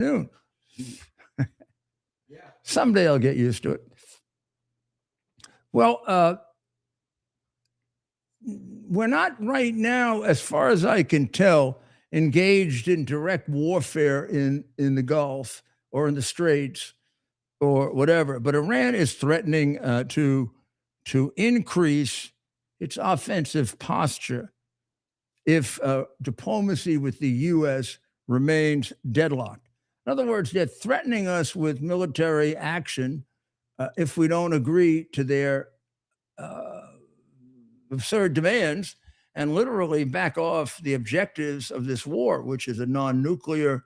Noon. Someday I'll get used to it. Well, we're not right now, as far as I can tell, engaged in direct warfare in the Gulf or in the Straits or whatever. But Iran is threatening to increase its offensive posture if diplomacy with the U.S. remains deadlocked. In other words, they're threatening us with military action if we don't agree to their absurd demands and literally back off the objectives of this war, which is a non-nuclear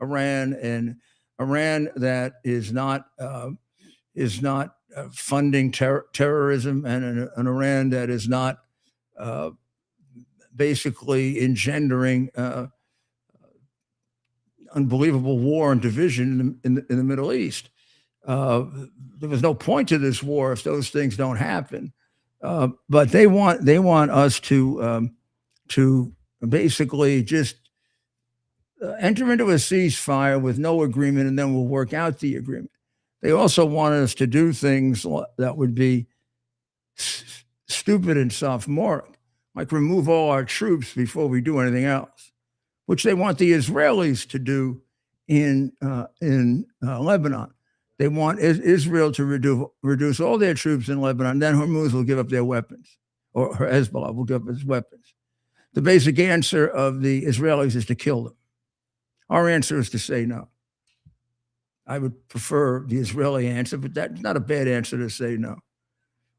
Iran and Iran that is not funding terrorism, and an Iran that is not basically engendering unbelievable war and division in the Middle East. There was no point to this war if those things don't happen. But they want us to basically just enter into a ceasefire with no agreement, and then we'll work out the agreement. They also want us to do things that would be stupid and sophomoric, like remove all our troops before we do anything else, which they want the Israelis to do in Lebanon. They want Israel to reduce all their troops in Lebanon. Then Hormuz will give up their weapons, or Hezbollah will give up its weapons. The basic answer of the Israelis is to kill them. Our answer is to say no. I would prefer the Israeli answer, but that's not a bad answer to say no.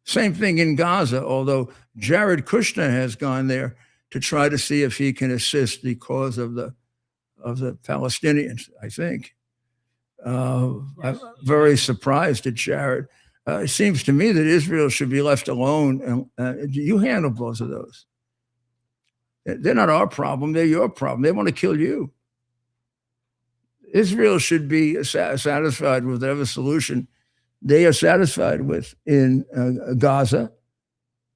Same thing in Gaza, although Jared Kushner has gone there to try to see if he can assist the cause of the Palestinians, I think. I'm very surprised at Jared. It seems to me that Israel should be left alone. And you handle both of those. They're not our problem. They're your problem. They want to kill you. Israel should be satisfied with whatever solution they are satisfied with in Gaza,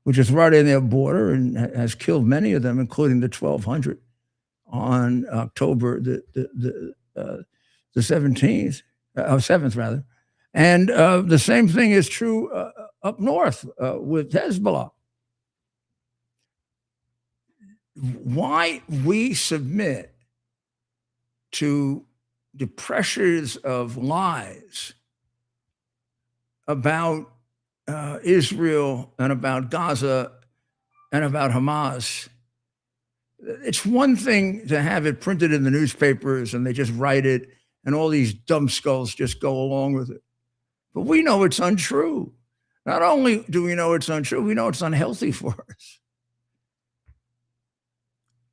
which is right in their border and has killed many of them, including the 1,200 on October the 17th, 7th rather. And the same thing is true up north with Hezbollah. Why we submit to the pressures of lies about Israel and about Gaza and about Hamas. It's one thing to have it printed in the newspapers and they just write it and all these dumb skulls just go along with it. But we know it's untrue. Not only do we know it's untrue, we know it's unhealthy for us.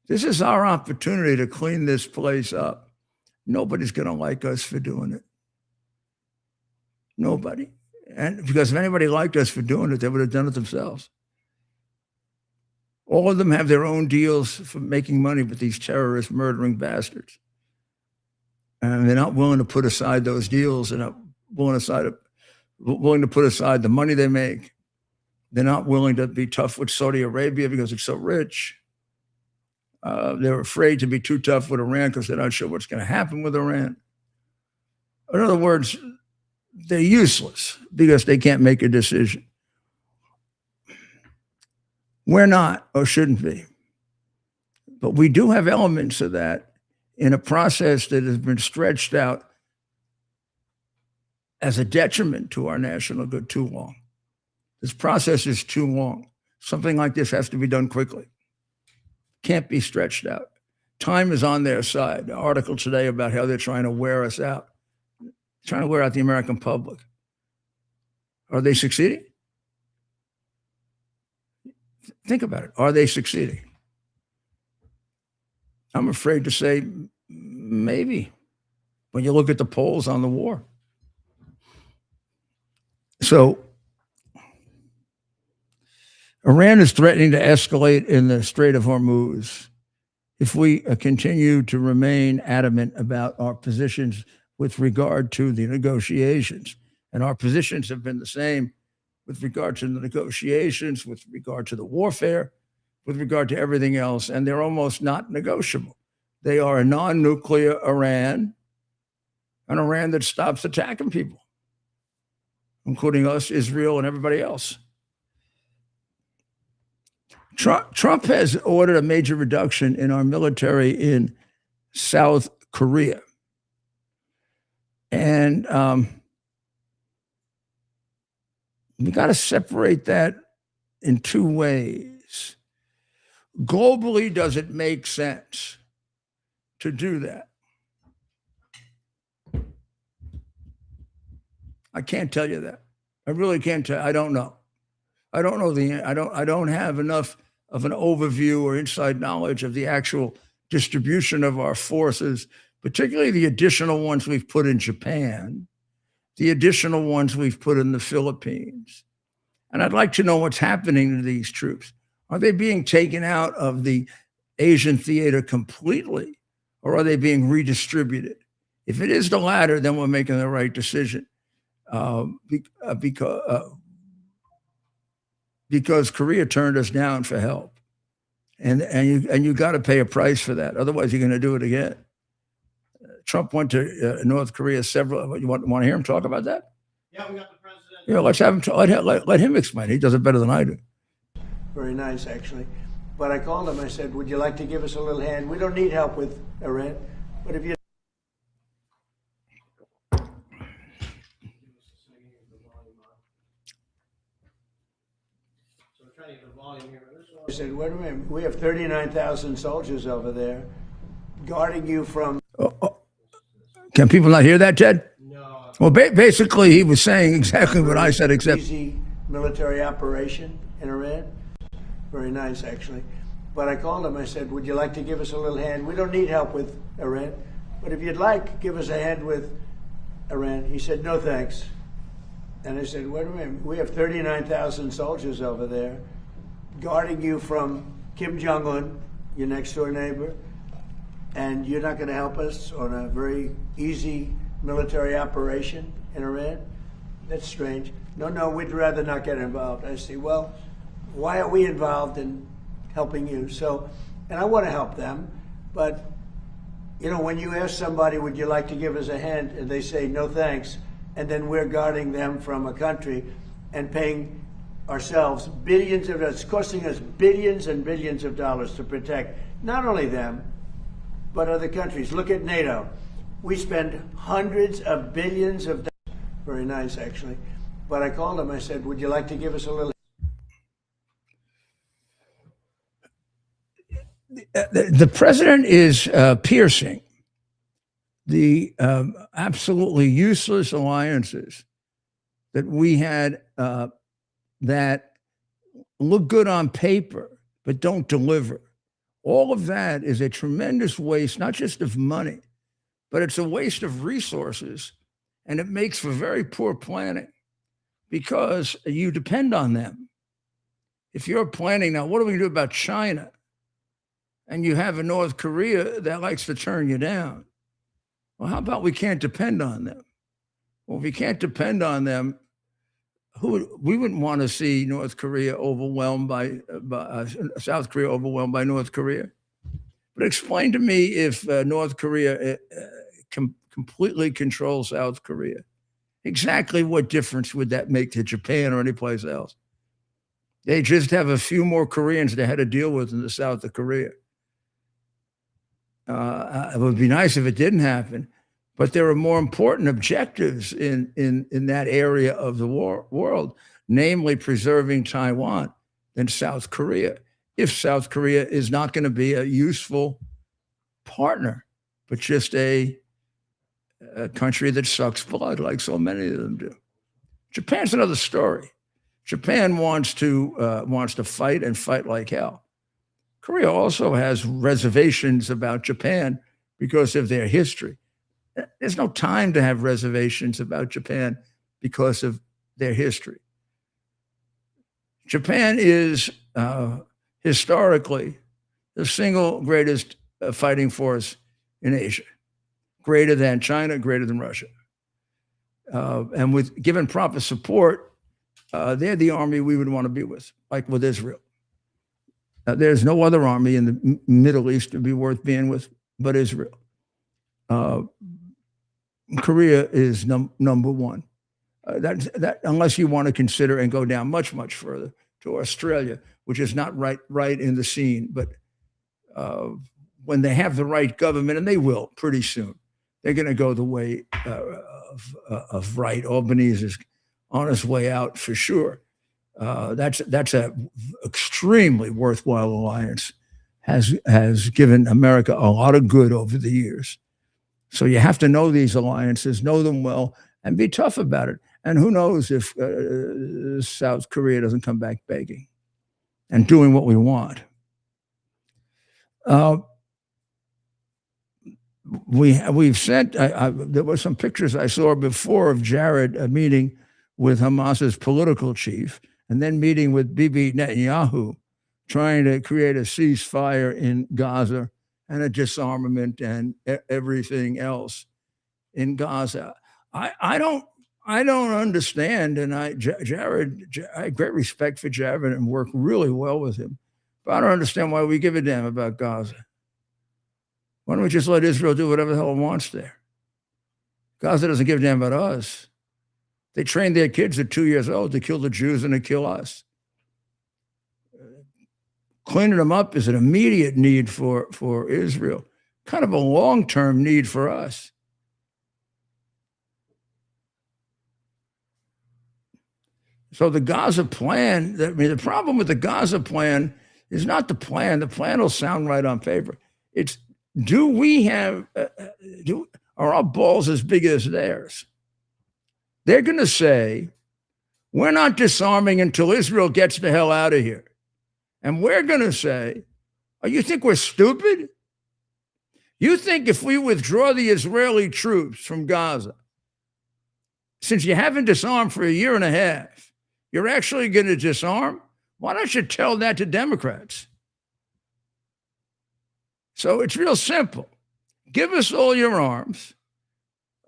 This is our opportunity to clean this place up. Nobody's going to like us for doing it. Nobody. And because if anybody liked us for doing it, they would have done it themselves. All of them have their own deals for making money with these terrorist murdering bastards. And they're not willing to put aside those deals. They're not willing to put aside the money they make. They're not willing to be tough with Saudi Arabia because it's so rich. They're afraid to be too tough with Iran because they're not sure what's going to happen with Iran. In other words, they're useless because they can't make a decision. We're not, or shouldn't be. But we do have elements of that in a process that has been stretched out as a detriment to our national good too long. This process is too long. Something like this has to be done quickly. Can't be stretched out. Time is on their side. An article today about how they're trying to wear us out, trying to wear out the American public. Are they succeeding? Think about it. Are they succeeding? I'm afraid to say maybe when you look at the polls on the war. So Iran is threatening to escalate in the Strait of Hormuz if we continue to remain adamant about our positions with regard to the negotiations. And our positions have been the same with regard to the negotiations, with regard to the warfare, with regard to everything else, and they're almost not negotiable. They are a non-nuclear Iran an Iran that stops attacking people, including us, Israel, and everybody else. Trump has ordered a major reduction in our military in South Korea. And we got to separate that in two ways. Globally, does it make sense to do that? I can't tell you that. I really can't tell. I don't know. I don't know I don't have enough of an overview or inside knowledge of the actual distribution of our forces, particularly the additional ones we've put in Japan, the additional ones we've put in the Philippines. And I'd like to know what's happening to these troops. Are they being taken out of the Asian theater completely, or are they being redistributed? If it is the latter, then we're making the right decision. Because Korea turned us down for help, and you got to pay a price for that. Otherwise, you're going to do it again. Trump went to North Korea several. You want to hear him talk about that? Yeah, we got the president. Yeah, let's have him. Let him explain. He does it better than I do. Very nice, actually. But I called him. I said, "Would you like to give us a little hand? We don't need help with Iran, but if you." I said, wait a minute, we have 39,000 soldiers over there guarding you from... Can people not hear that, Ted? No. Well, basically, he was saying exactly what I said, except... Easy military operation in Iran. Very nice, actually. But I called him, I said, would you like to give us a little hand? We don't need help with Iran, but if you'd like, give us a hand with Iran. He said, no, thanks. And I said, wait a minute, we have 39,000 soldiers over there guarding you from Kim Jong-un, your next door neighbor, and you're not going to help us on a very easy military operation in Iran? That's strange. No, we'd rather not get involved. I say, well, why are we involved in helping you? So, and I want to help them, but you know, when you ask somebody, would you like to give us a hand, and they say, no thanks, and then we're guarding them from a country and paying ourselves billions of dollars, it's costing us billions and billions of dollars to protect not only them, but other countries. Look at NATO. We spend hundreds of billions of dollars. Very nice, actually. But I called him, I said, would you like to give us a little... The president is piercing the absolutely useless alliances that we had that look good on paper, but don't deliver. All of that is a tremendous waste, not just of money, but it's a waste of resources. And it makes for very poor planning because you depend on them. If you're planning now, what are we going to do about China? And you have a North Korea that likes to turn you down. Well, how about we can't depend on them? Well, if we can't depend on them, we wouldn't want to see North Korea overwhelmed by South Korea overwhelmed by North Korea. But explain to me if North Korea completely controls South Korea, exactly what difference would that make to Japan or any place else? They just have a few more Koreans they had to deal with in the south of Korea. It would be nice if it didn't happen, but there are more important objectives in that area of the world, namely preserving Taiwan than South Korea. If South Korea is not going to be a useful partner, but just a country that sucks blood like so many of them do. Japan's another story. Japan wants to fight and fight like hell. Korea also has reservations about Japan because of their history. There's no time to have reservations about Japan because of their history. Japan is historically the single greatest fighting force in Asia, greater than China, greater than Russia. And with given proper support, they're the army we would want to be with, like with Israel. There's no other army in the Middle East to be worth being with but Israel. Korea is number one. That unless you want to consider and go down much further to Australia, which is not right in the scene. But uh, when they have the right government, and they will pretty soon, they're going to go the way of right. Albanese is on his way out for sure. That's a extremely worthwhile alliance. Has given America a lot of good over the years. So you have to know these alliances, know them well, and be tough about it. And who knows if South Korea doesn't come back begging and doing what we want. We've sent. There were some pictures I saw before of Jared meeting with Hamas's political chief, and then meeting with Bibi Netanyahu, trying to create a ceasefire in Gaza and a disarmament and everything else in Gaza. I don't understand, and Jared, I have great respect for Jared and work really well with him, but I don't understand why we give a damn about Gaza. Why don't we just let Israel do whatever the hell it wants there? Gaza doesn't give a damn about us. They train their kids at 2 years old to kill the Jews and to kill us. Cleaning them up is an immediate need for Israel, kind of a long-term need for us. So the Gaza plan, the problem with the Gaza plan is not the plan. The plan will sound right on paper. It's, do we have, are our balls as big as theirs? They're going to say, we're not disarming until Israel gets the hell out of here. And we're going to say, oh, you think we're stupid? You think if we withdraw the Israeli troops from Gaza, since you haven't disarmed for a year and a half, you're actually going to disarm? Why don't you tell that to Democrats? So it's real simple. Give us all your arms.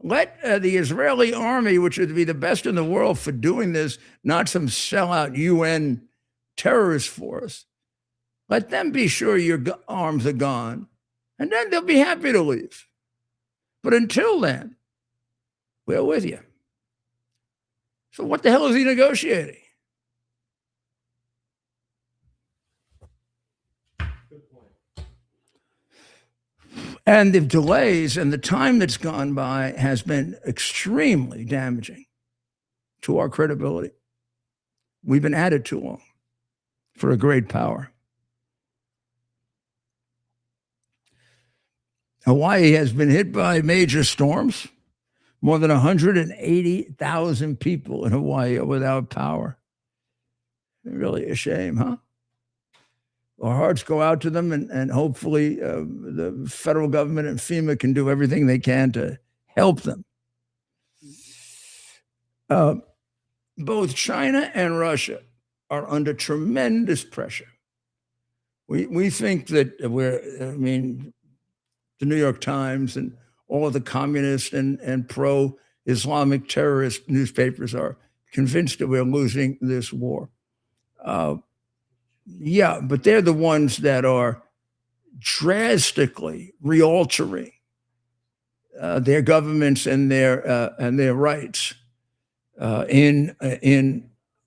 Let the Israeli army, which would be the best in the world for doing this, not some sellout UN terrorist force, let them be sure your arms are gone, and then they'll be happy to leave. But until then, we're with you. So what the hell is he negotiating? And the delays and the time that's gone by has been extremely damaging to our credibility. We've been at it too long for a great power. Hawaii has been hit by major storms. More than 180,000 people in Hawaii are without power. Really a shame, huh? Our hearts go out to them, and hopefully the federal government and FEMA can do everything they can to help them. Both China and Russia are under tremendous pressure. We think that the New York Times and all of the communist and pro-Islamic terrorist newspapers are convinced that we're losing this war. Yeah, but they're the ones that are drastically realtering their governments and their rights in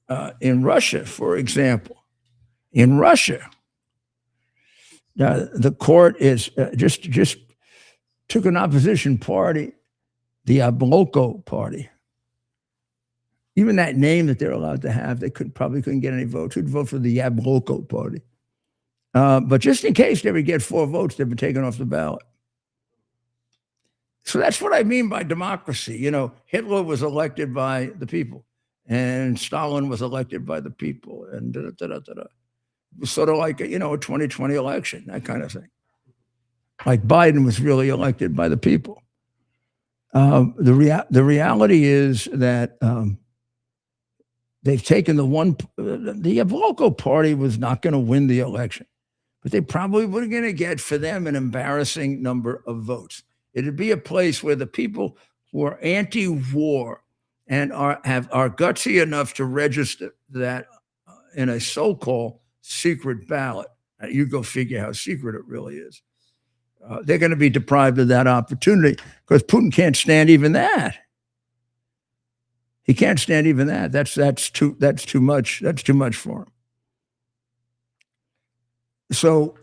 Russia, for example. In Russia, the court is just took an opposition party, the Yabloko party. Even that name that they're allowed to have, they probably couldn't get any votes. Who'd vote for the Yabloko party? But just in case they would get 4 votes, they've been taken off the ballot. So that's what I mean by democracy. You know, Hitler was elected by the people, and Stalin was elected by the people, and It was sort of like a 2020 election, that kind of thing. Like Biden was really elected by the people. The reality is that they've taken the Yabloko party was not going to win the election, but they probably were going to get for them an embarrassing number of votes. It'd be a place where the people who are anti-war and are gutsy enough to register that in a so-called secret ballot. You go figure how secret it really is. they're going to be deprived of that opportunity because Putin can't stand even that. He can't stand even that. That's too much. That's too much for him. So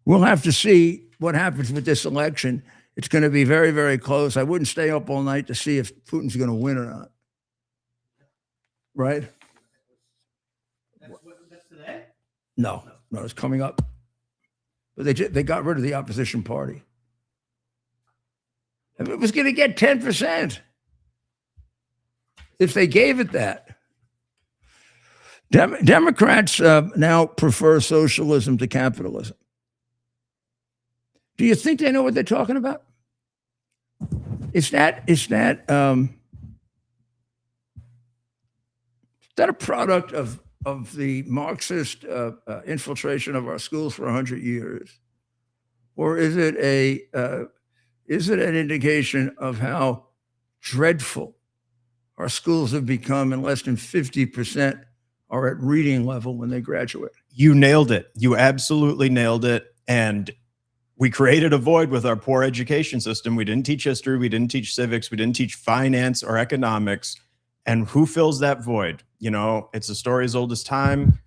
we'll have to see what happens with this election. It's going to be very, very close. I wouldn't stay up all night to see if Putin's going to win or not. Right? That's today? No, it's coming up. But they got rid of the opposition party. If it was going to get 10%, if they gave it that. Democrats now prefer socialism to capitalism. Do you think they know what they're talking about? Is that a product of the Marxist infiltration of our schools for 100 years, or is it an indication of how dreadful our schools have become, and less than 50% are at reading level when they graduate? You nailed it. You absolutely nailed it. And we created a void with our poor education system. We didn't teach history. We didn't teach civics. We didn't teach finance or economics. And who fills that void? You know, it's a story as old as time.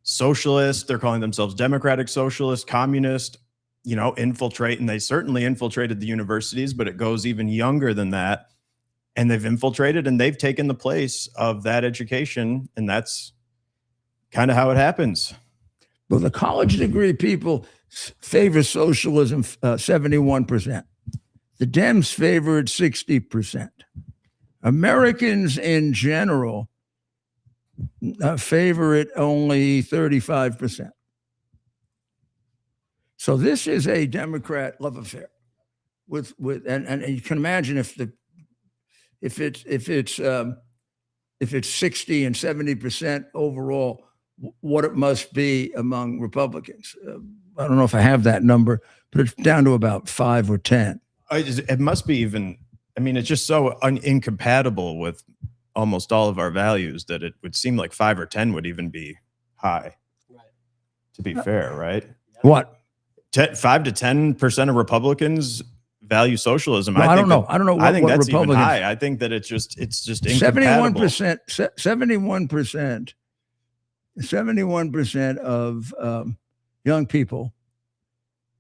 Socialists, they're calling themselves democratic socialists, communist, you know, infiltrate. And they certainly infiltrated the universities, but it goes even younger than that. And they've infiltrated and they've taken the place of that education. And that's kind of how it happens. Well, the college degree people favor socialism 71%. The Dems favor it 60%. Americans in general favor it only 35%. So this is a Democrat love affair with and you can imagine if it's 60 and 70% overall, what it must be among Republicans. I don't know if I have that number, but it's down to about 5 or 10. It must be even, I mean, it's just so incompatible with almost all of our values that it would seem like 5 or 10 would even be high. Right. To be fair, right? What? 5 to 10% of Republicans value socialism. Well, I don't know. I don't know. I think that's even Republicans, high. I think that it's just incompatible. 71% of young people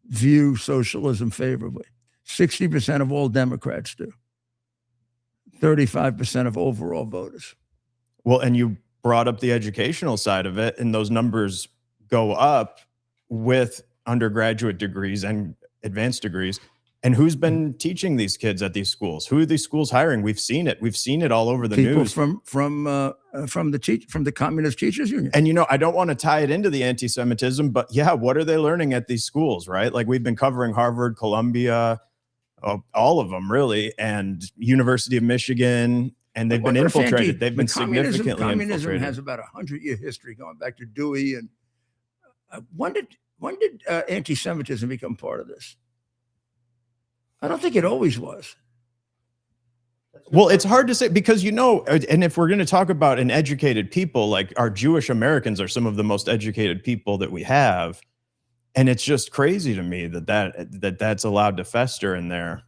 view socialism favorably. 60% of all Democrats do. 35% of overall voters. Well, and you brought up the educational side of it, and those numbers go up with undergraduate degrees and advanced degrees. And who's been teaching these kids at these schools? Who are these schools hiring? We've seen it. We've seen it all over the news. People from the Communist Teachers Union. And, you know, I don't want to tie it into the anti-Semitism, but yeah, what are they learning at these schools, right? Like we've been covering Harvard, Columbia, all of them really, and University of Michigan, and they've been infiltrated. They've been significantly infiltrated. Communism has about a 100-year history going back to Dewey. And when did anti-Semitism become part of this? I don't think it always was. Well, it's hard to say because, you know, and if we're going to talk about an educated people, like our Jewish Americans are some of the most educated people that we have. And it's just crazy to me that's allowed to fester in there.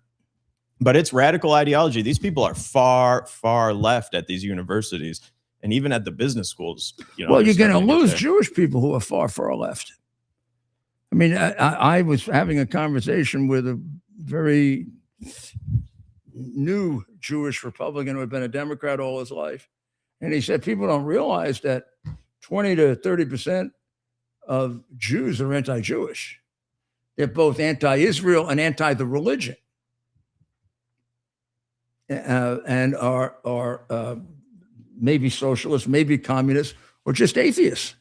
But it's radical ideology. These people are far, far left at these universities and even at the business schools. You know, well, you're going to lose Jewish people who are far, far left. I mean, I was having a conversation with a very new Jewish Republican who had been a Democrat all his life. And he said, people don't realize that 20 to 30% of Jews are anti-Jewish. They're both anti-Israel and anti the religion. And are maybe socialists, maybe communists, or just atheists.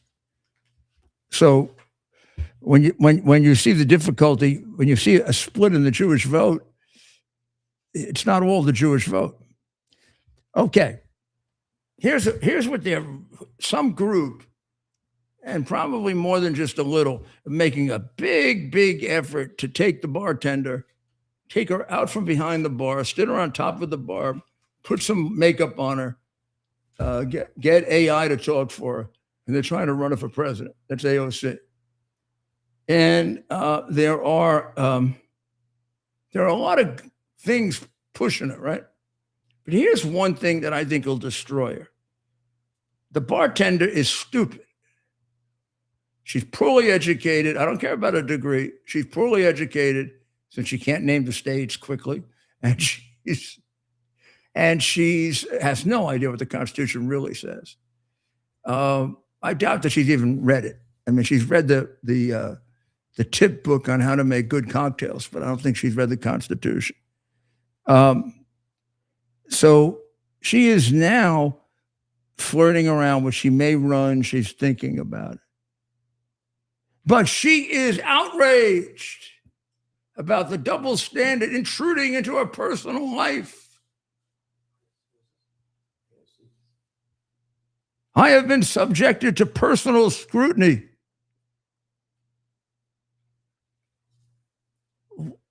So when you see the difficulty, when you see a split in the Jewish vote, it's not all the Jewish vote. Okay, here's what some group, and probably more than just a little, making a big effort to take the bartender, take her out from behind the bar, sit her on top of the bar, put some makeup on her, get AI to talk for her, and they're trying to run her for president. That's AOC. And there are a lot of things pushing it, right? But here's one thing that I think will destroy her. The bartender is stupid. She's poorly educated. I don't care about a degree. She's poorly educated since she can't name the states quickly. And she's has no idea what the Constitution really says. I doubt that she's even read it. I mean, she's read the tip book on how to make good cocktails, but I don't think she's read the Constitution. So she is now flirting around with she may run. She's thinking about it. But she is outraged about the double standard intruding into her personal life. I have been subjected to personal scrutiny.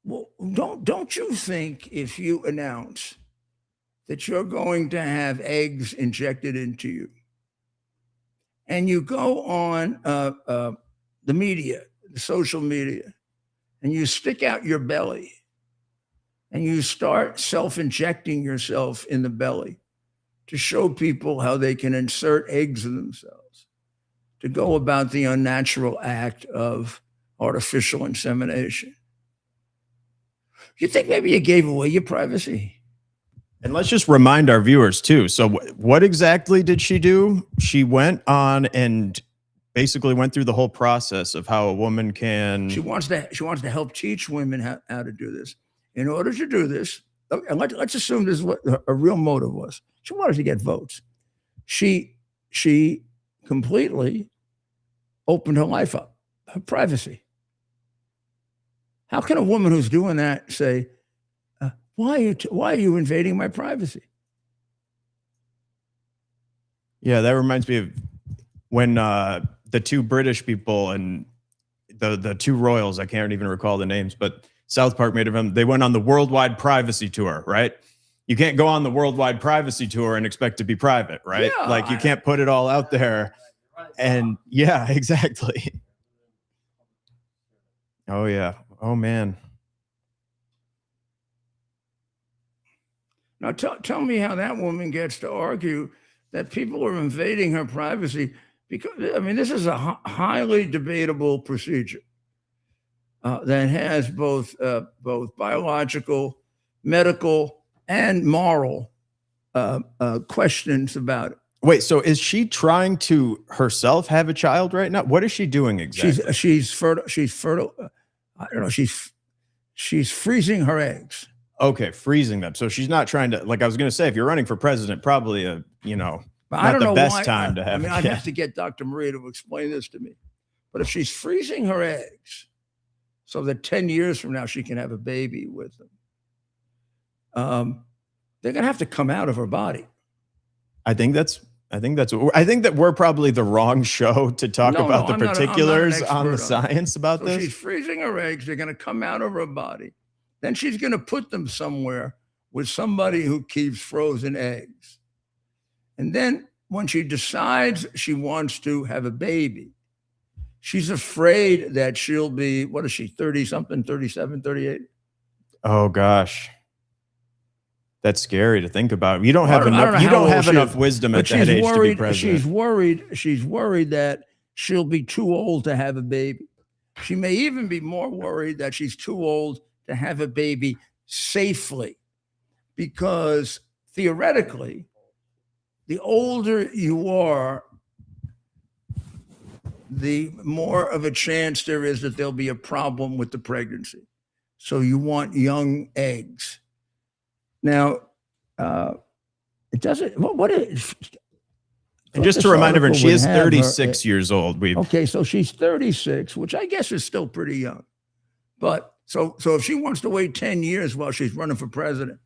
Well, don't you think if you announce that you're going to have eggs injected into you and you go on the media, the social media, and you stick out your belly and you start self-injecting yourself in the belly to show people how they can insert eggs in themselves, to go about the unnatural act of artificial insemination. You think maybe you gave away your privacy? And let's just remind our viewers too. So what exactly did she do? She went on and basically went through the whole process of how a woman can. She wants to help teach women how to do this. In order to do this, and let's assume this is what her real motive was. She wanted to get votes. She completely opened her life up, her privacy. How can a woman who's doing that say, why are you invading my privacy? Yeah, that reminds me of when the two British people and the two royals, I can't even recall the names, but South Park made of them. They went on the worldwide privacy tour, right? You can't go on the worldwide privacy tour and expect to be private, right? Yeah, like you can't put it all out there. And yeah, exactly. Oh yeah. Oh man. Now tell me how that woman gets to argue that people are invading her privacy, because I mean this is a highly debatable procedure that has both biological, medical, and moral questions about it. Wait, so is she trying to herself have a child right now? What is she doing exactly? She's fertile. I don't know. She's freezing her eggs. Okay, freezing them. So she's not trying to, like I was going to say, if you're running for president, probably a, not I don't the know best why, time to have. I mean, I'd have to get Dr. Maria to explain this to me. But if she's freezing her eggs so that 10 years from now she can have a baby with them, they're going to have to come out of her body. I think that we're probably the wrong show to talk about the particulars on the science about this. She's freezing her eggs. They're going to come out of her body. Then she's going to put them somewhere with somebody who keeps frozen eggs. And then when she decides she wants to have a baby, she's afraid that she'll be, what is she, 30 something, 37, 38? Oh gosh. That's scary to think about. You don't have enough wisdom at that age to be president. She's worried that she'll be too old to have a baby. She may even be more worried that she's too old to have a baby safely, because theoretically, the older you are, the more of a chance there is that there'll be a problem with the pregnancy. So you want young eggs. Now, it doesn't. What is? And just to remind everyone, she is 36 years old. Okay, so she's 36, which I guess is still pretty young. But so if she wants to wait 10 years while she's running for president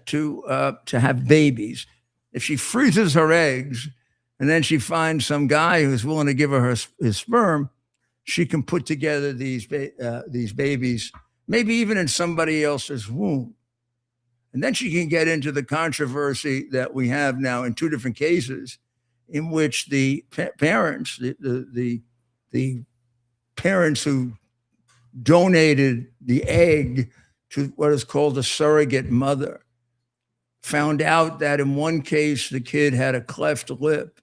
to have babies, if she freezes her eggs and then she finds some guy who's willing to give her his sperm, she can put together these babies, maybe even in somebody else's womb. And then she can get into the controversy that we have now in two different cases, in which the parents, the parents who donated the egg to what is called a surrogate mother found out that in one case the kid had a cleft lip,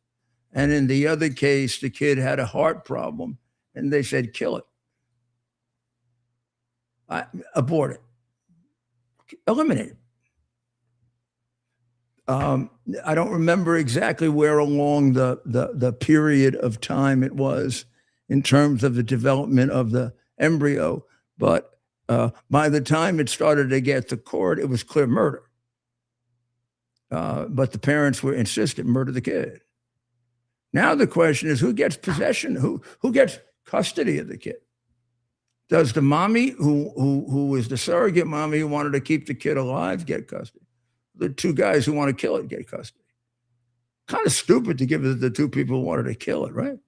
and in the other case the kid had a heart problem, and they said, kill it. Abort it. Eliminate it. I don't remember exactly where along the period of time it was in terms of the development of the embryo, but by the time it started to get to court, it was clear murder. But the parents were insistent, murder the kid. Now the question is, who gets possession? Who gets custody of the kid? Does the mommy who was the surrogate mommy who wanted to keep the kid alive get custody? The two guys who want to kill it get custody. Kind of stupid to give it to the two people who wanted to kill it, right?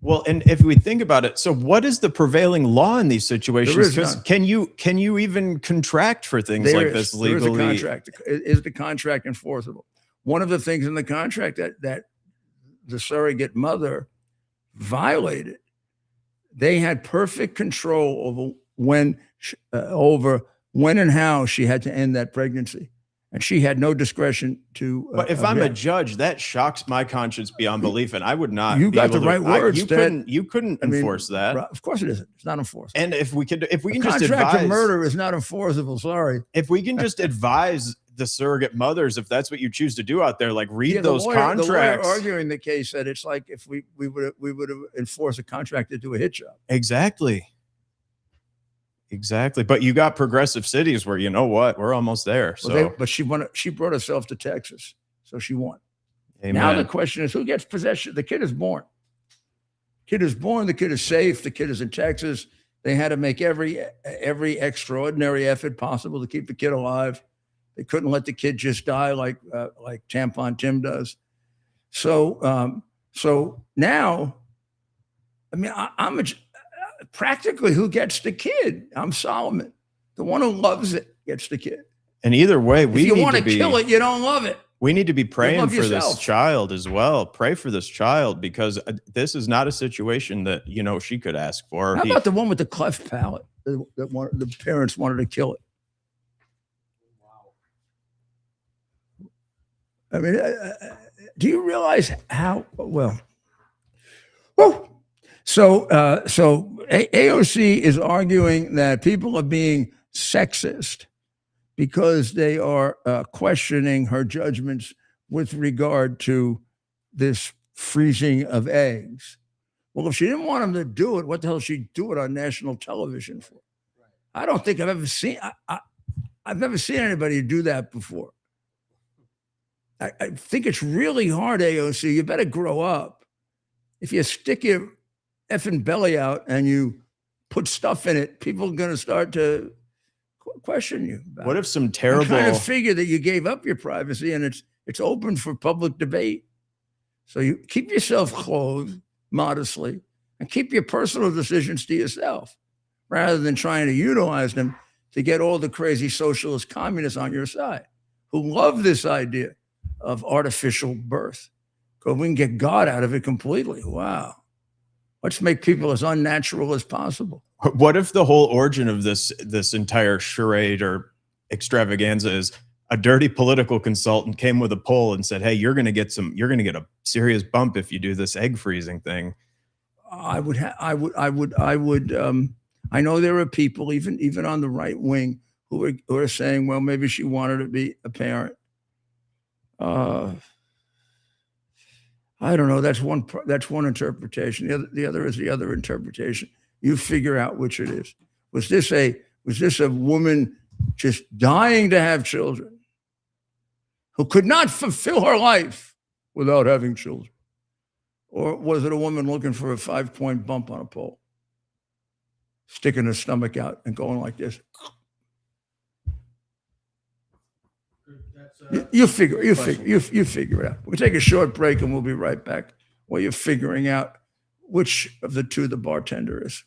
Well, and if we think about it, so what is the prevailing law in these situations? Because can you even contract for things like this legally? There is a contract. Is the contract enforceable? One of the things in the contract that the surrogate mother violated, they had perfect control over when and how she had to end that pregnancy. And she had no discretion to. But if I'm a judge, that shocks my conscience beyond belief, and I would not. You got the right words. You couldn't enforce that. Of course it isn't. It's not enforceable. And if we can just contract advise, of murder is not enforceable. Sorry. If we can just advise the surrogate mothers, if that's what you choose to do out there, like read those contracts. The lawyer arguing the case said it's like if we would have enforced a contract to do a hit job. Exactly. But you got progressive cities where, you know what, we're almost there. So, but she brought herself to Texas, so she won. Amen. Now the question is, who gets possession? The kid is born. The kid is safe. The kid is in Texas. They had to make every extraordinary effort possible to keep the kid alive. They couldn't let the kid just die like Tampon Tim does. So now, I mean, I'm practically who gets the kid? I'm Solomon. The one who loves it gets the kid. And either way, if you want to kill it, you don't love it. We need to be praying for this child as well. Pray for this child, because this is not a situation that, she could ask for. How about the one with the cleft palate? The parents wanted to kill it. I mean, do you realize how well? Whoa. So AOC is arguing that people are being sexist because they are questioning her judgments with regard to this freezing of eggs. Well, if she didn't want them to do it, what the hell should she do it on national television for? I don't think I've ever seen. I've never seen anybody do that before. I think it's really hard, AOC. You better grow up. If you stick your effing belly out and you put stuff in it, people are going to start to question you. What if some terrible? I'm trying to figure that you gave up your privacy and it's open for public debate. So you keep yourself clothed modestly and keep your personal decisions to yourself, rather than trying to utilize them to get all the crazy socialist communists on your side who love this idea of artificial birth, because we can get God out of it completely. Wow. Let's make people as unnatural as possible. What if the whole origin of this entire charade or extravaganza is a dirty political consultant came with a poll and said, hey, you're going to get a serious bump if you do this egg freezing thing? I know there are people even on the right wing who are saying, well, maybe she wanted to be a parent. I don't know. That's one interpretation. The other is the other interpretation. You figure out which it is. Was this a woman just dying to have children who could not fulfill her life without having children? Or was it a woman looking for a 5-point bump on a pole, sticking her stomach out and going like this? You figure it out. We'll take a short break and we'll be right back while you're figuring out which of the two the bartender is.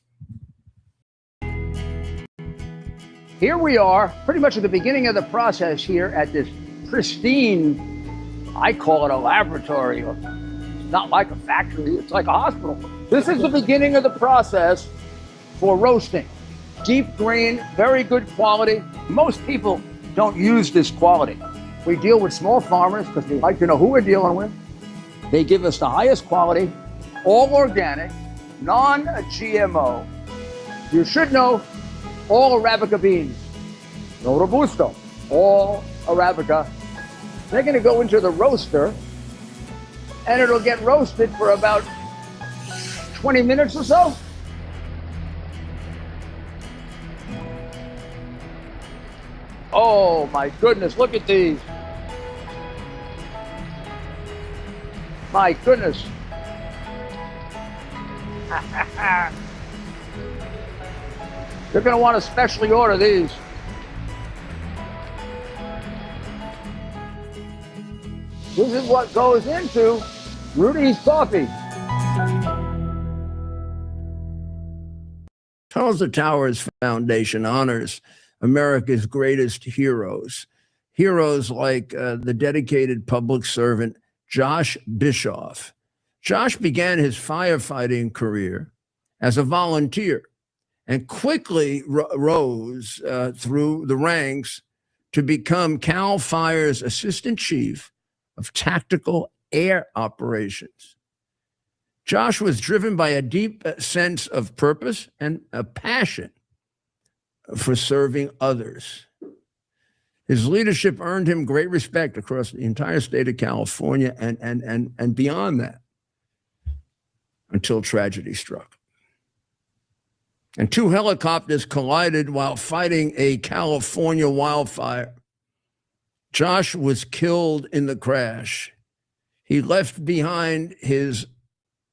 Here we are, pretty much at the beginning of the process here at this pristine, I call it a laboratory. It's not like a factory, it's like a hospital. This is the beginning of the process for roasting. Deep grain, very good quality. Most people don't use this quality. We deal with small farmers because we like to know who we're dealing with. They give us the highest quality, all organic, non-GMO. You should know all Arabica beans. No Robusto, all Arabica. They're going to go into the roaster and it'll get roasted for about 20 minutes or so. Oh my goodness, look at these. My goodness. You're going to want to specially order these. This is what goes into Rudy's Coffee. Tunnels to Towers Foundation honors America's greatest heroes. Heroes like the dedicated public servant Josh Bischoff. Josh began his firefighting career as a volunteer and quickly rose through the ranks to become CAL FIRE's assistant chief of tactical air operations. Josh was driven by a deep sense of purpose and a passion for serving others. His leadership earned him great respect across the entire state of California and beyond that, until tragedy struck. And two helicopters collided while fighting a California wildfire. Josh was killed in the crash. He left behind his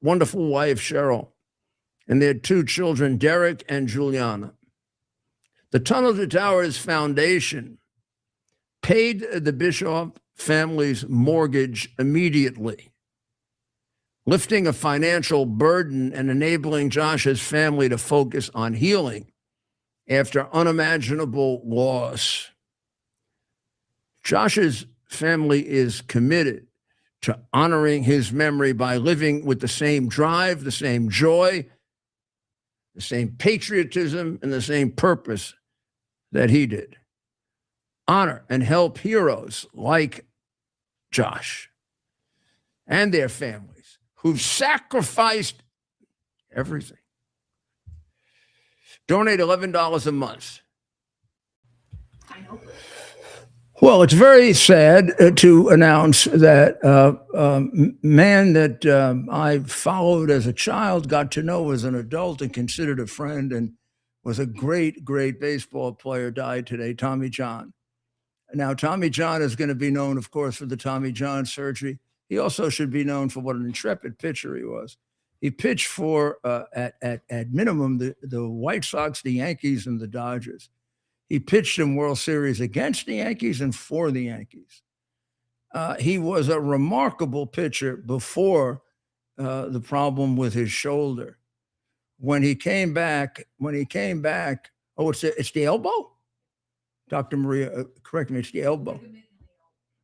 wonderful wife, Cheryl, and their two children, Derek and Juliana. The Tunnel to Towers Foundation paid the Bischoff family's mortgage immediately, lifting a financial burden and enabling Josh's family to focus on healing after unimaginable loss. Josh's family is committed to honoring his memory by living with the same drive, the same joy, the same patriotism, and the same purpose that he did. Honor and help heroes like Josh and their families who've sacrificed everything. Donate $11 a month. Well, it's very sad to announce that man that I followed as a child, got to know as an adult and considered a friend and was a great, great baseball player, died today, Tommy John. Now, Tommy John is going to be known, of course, for the Tommy John surgery. He also should be known for what an intrepid pitcher he was. He pitched for, at minimum, the White Sox, the Yankees, and the Dodgers. He pitched in World Series against the Yankees and for the Yankees. He was a remarkable pitcher before the problem with his shoulder. When he came back, oh, it's the elbow? Dr. Maria, correct me, it's the elbow.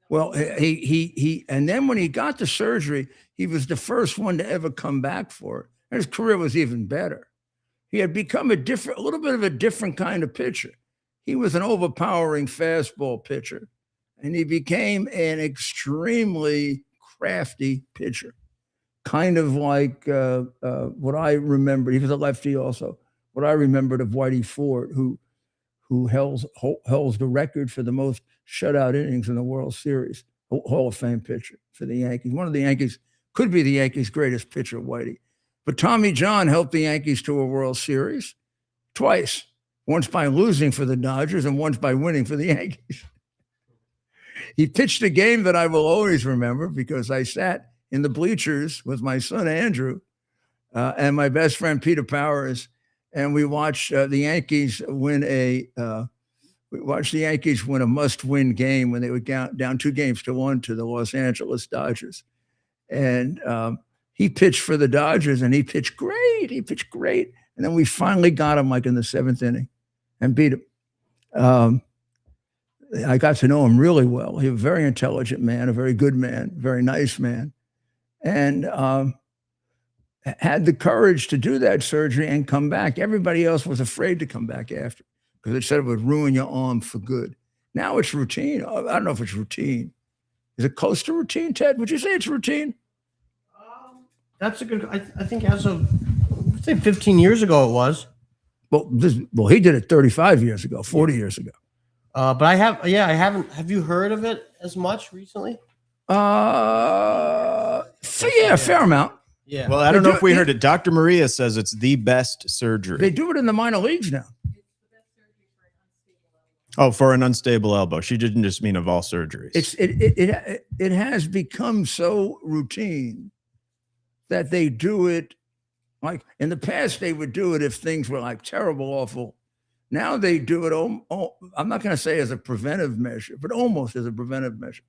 Well, he and then when he got the surgery, he was the first one to ever come back for it. And his career was even better. He had become a little bit of a different kind of pitcher. He was an overpowering fastball pitcher, and he became an extremely crafty pitcher, kind of like what I remember. He was a lefty also. What I remembered of Whitey Ford, who holds the record for the most shutout innings in the World Series, Hall of Fame pitcher for the Yankees. One of the Yankees, could be the Yankees' greatest pitcher, Whitey. But Tommy John helped the Yankees to a World Series twice. Once by losing for the Dodgers and once by winning for the Yankees. He pitched a game that I will always remember because I sat in the bleachers with my son, Andrew, and my best friend, Peter Powers, and we watched the Yankees win a must-win game when they were down 2-1 to the Los Angeles Dodgers. And he pitched for the Dodgers, and he pitched great. And then we finally got him like in the 7th inning and beat him. I got to know him really well. He was a very intelligent man, a very good man, very nice man. And had the courage to do that surgery and come back. Everybody else was afraid to come back after because they said it would ruin your arm for good. Now it's routine. I don't know if it's routine. Is it close to routine, Ted? Would you say it's routine? That's a good. I think as of, say 15 years ago it was. Well, he did it 35 years ago, 40 years ago. But I haven't. Have you heard of it as much recently? So yeah, a fair amount. Yeah. Well, I don't know if we heard it. Dr. Maria says it's the best surgery. They do it in the minor leagues now. Oh, for an unstable elbow. She didn't just mean of all surgeries. It has become so routine that they do it. Like in the past, they would do it if things were like terrible, awful. Now they do it. I'm not going to say as a preventive measure, but almost as a preventive measure.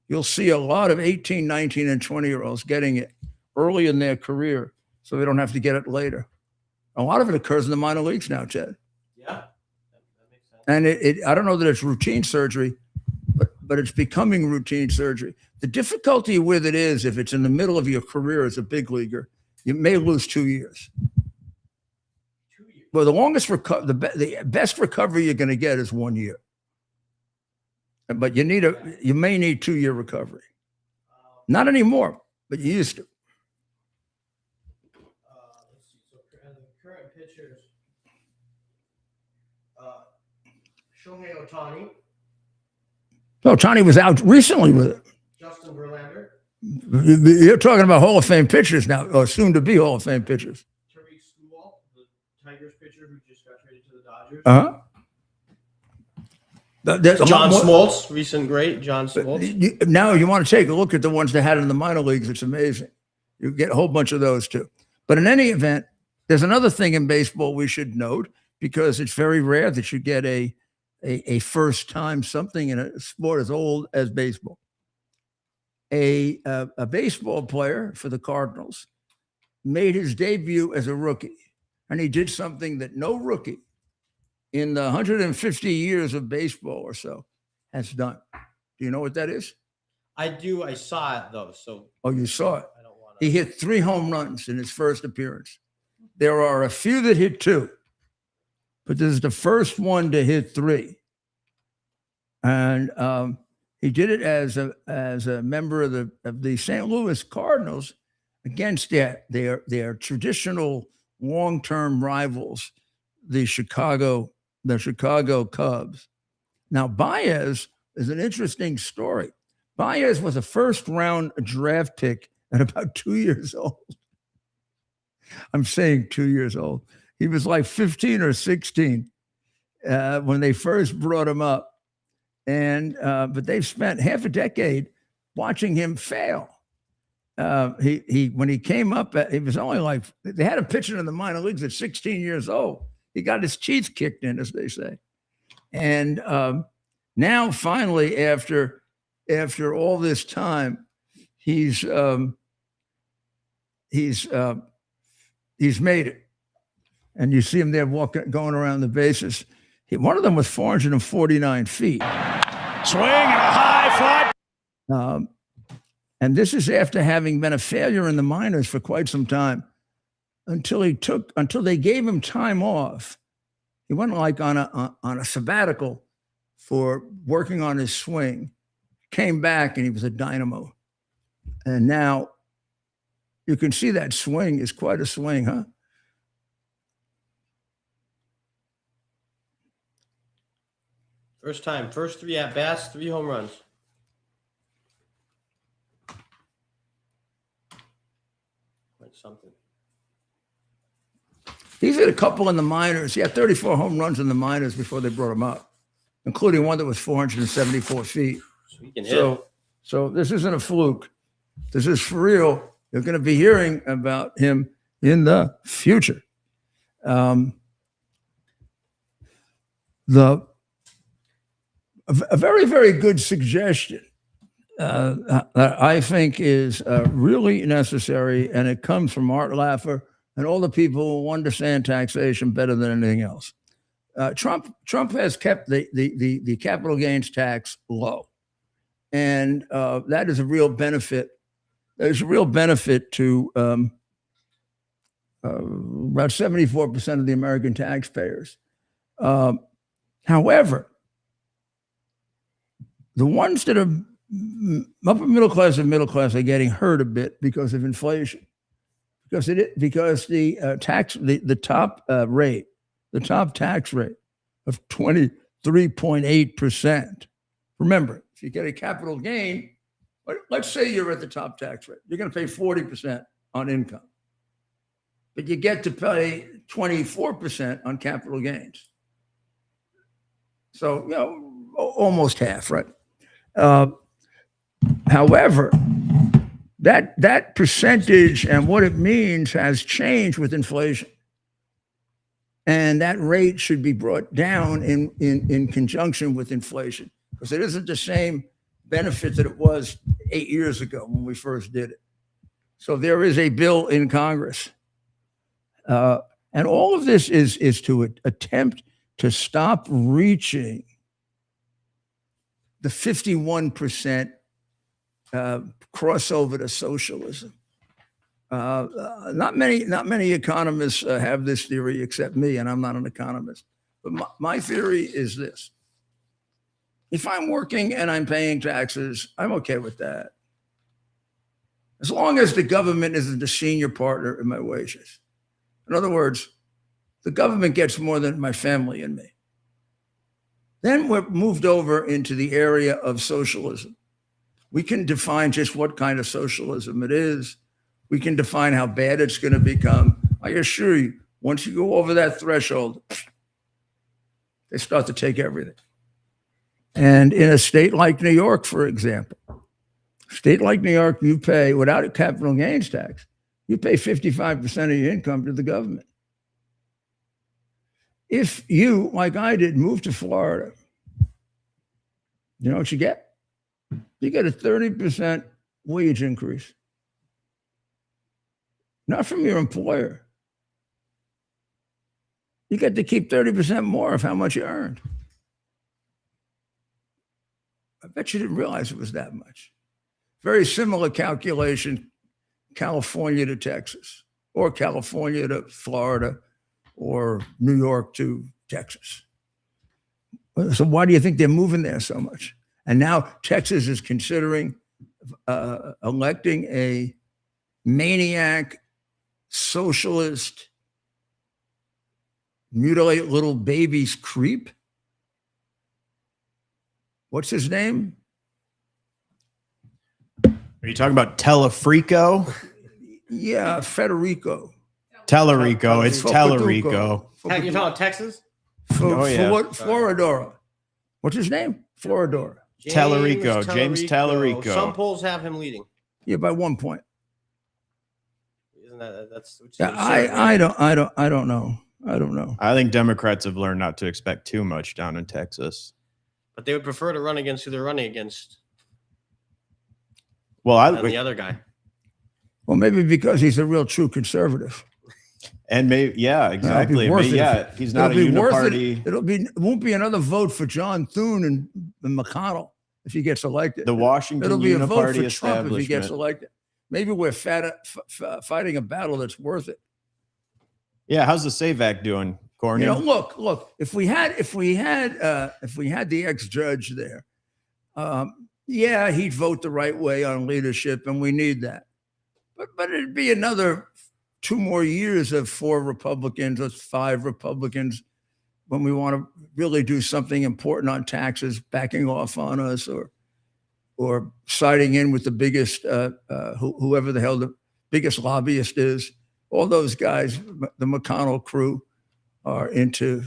You'll see a lot of 18, 19, and 20-year-olds getting it early in their career so they don't have to get it later. A lot of it occurs in the minor leagues now, Ted. Yeah. That makes sense. And I don't know that it's routine surgery, but it's becoming routine surgery. The difficulty with it is if it's in the middle of your career as a big leaguer, you may lose 2 years. 2 years. Well, the best recovery you're going to get is 1 year. But you may need 2 year recovery. Not anymore, but you used to. Let's see. So the current pitchers, Shohei Ohtani, No, Tony was out recently with it. Justin Verlander, You're talking about Hall of Fame pitchers now, or soon to be Hall of Fame pitchers. Tariq Skubal, the Tigers pitcher who just got traded to the Dodgers. John Smoltz, recent great John Smoltz. Now you want to take a look at the ones that had in the minor leagues. It's amazing. You get a whole bunch of those too. But in any event, there's another thing in baseball we should note because it's very rare that you get a first time something in a sport as old as baseball. A baseball player for the Cardinals made his debut as a rookie, and he did something that no rookie in the 150 years of baseball or so has done. Do you know what that is? I do. I saw it though. So Oh, you saw it. I don't want He hit 3 home runs in his first appearance. There are a few that hit 2, but this is the first one to hit 3. And he did it as a member of the St. Louis Cardinals against their traditional long-term rivals, the Chicago Cubs. Now, Baez is an interesting story. Baez was a first-round draft pick at about 2 years old. I'm saying 2 years old. He was like 15 or 16 when they first brought him up. And but they've spent half a decade watching him fail. He when he came up, he was only like they had him pitching in the minor leagues at 16 years old. He got his teeth kicked in, as they say. And now, finally, after all this time, he's made it. And you see him there going around the bases. One of them was 449 feet. Swing and a high fly. And this is after having been a failure in the minors for quite some time until they gave him time off. He went like on a sabbatical for working on his swing, came back and he was a dynamo. And now you can see that swing is quite a swing, huh? First time, first 3 at bats, 3 home runs. Quite something. He's hit a couple in the minors. He had 34 home runs in the minors before they brought him up, including one that was 474 feet. So he can hit. So this isn't a fluke. This is for real. You're going to be hearing about him in the future. A very, very good suggestion that I think is really necessary, and it comes from Art Laffer and all the people who understand taxation better than anything else. Trump has kept the capital gains tax low, and that is a real benefit. There's a real benefit to about 74% of the American taxpayers. However, the ones that are upper middle class and middle class are getting hurt a bit because of inflation, because the top tax rate of 23.8%. Remember, if you get a capital gain, let's say you're at the top tax rate, you're going to pay 40% on income, but you get to pay 24% on capital gains. So, almost half, right? However, that percentage and what it means has changed with inflation. And that rate should be brought down in conjunction with inflation, because it isn't the same benefit that it was 8 years ago when we first did it. So there is a bill in Congress. And all of this is to attempt to stop reaching the 51% crossover to socialism. Not many economists have this theory except me, and I'm not an economist. But my theory is this: if I'm working and I'm paying taxes, I'm okay with that, as long as the government isn't the senior partner in my wages. In other words, the government gets more than my family and me. Then we're moved over into the area of socialism. We can define just what kind of socialism it is. We can define how bad it's going to become. I assure you, once you go over that threshold, they start to take everything. And in a state like New York, for example, you pay, without a capital gains tax, you pay 55% of your income to the government. If you, like I did, move to Florida, you know what you get? You get a 30% wage increase. Not from your employer. You get to keep 30% more of how much you earned. I bet you didn't realize it was that much. Very similar calculation, California to Texas, or California to Florida, or New York to Texas. So why do you think they're moving there so much? And now Texas is considering electing a maniac, socialist, mutilate little babies creep. What's his name? Are you talking about Telefrico? Yeah, Federico. Tellerico. It's Tellerico. You're talking Texas? Floridora. What's his name? Floridora. Tellerico. James Tellerico. Some polls have him leading. Yeah, by 1 point. Isn't that's? Yeah, I don't know. I think Democrats have learned not to expect too much down in Texas. But they would prefer to run against who they're running against. Well, than the other guy. Well, maybe because he's a real true conservative. And maybe, yeah, exactly. He's not a uniparty. It won't be another vote for John Thune and McConnell if he gets elected. The Washington It'll be a vote Uniparty for Trump if he gets establishment. elected. Maybe we're fighting a battle that's worth it. Yeah, how's the SAVAC doing, Corny? Look. If we had the ex-judge there, yeah, he'd vote the right way on leadership, and we need that. But it'd be another 2 more years of 4 Republicans or 5 Republicans when we want to really do something important on taxes, backing off on us, or siding in with the biggest, whoever the hell the biggest lobbyist is. All those guys, the McConnell crew, are into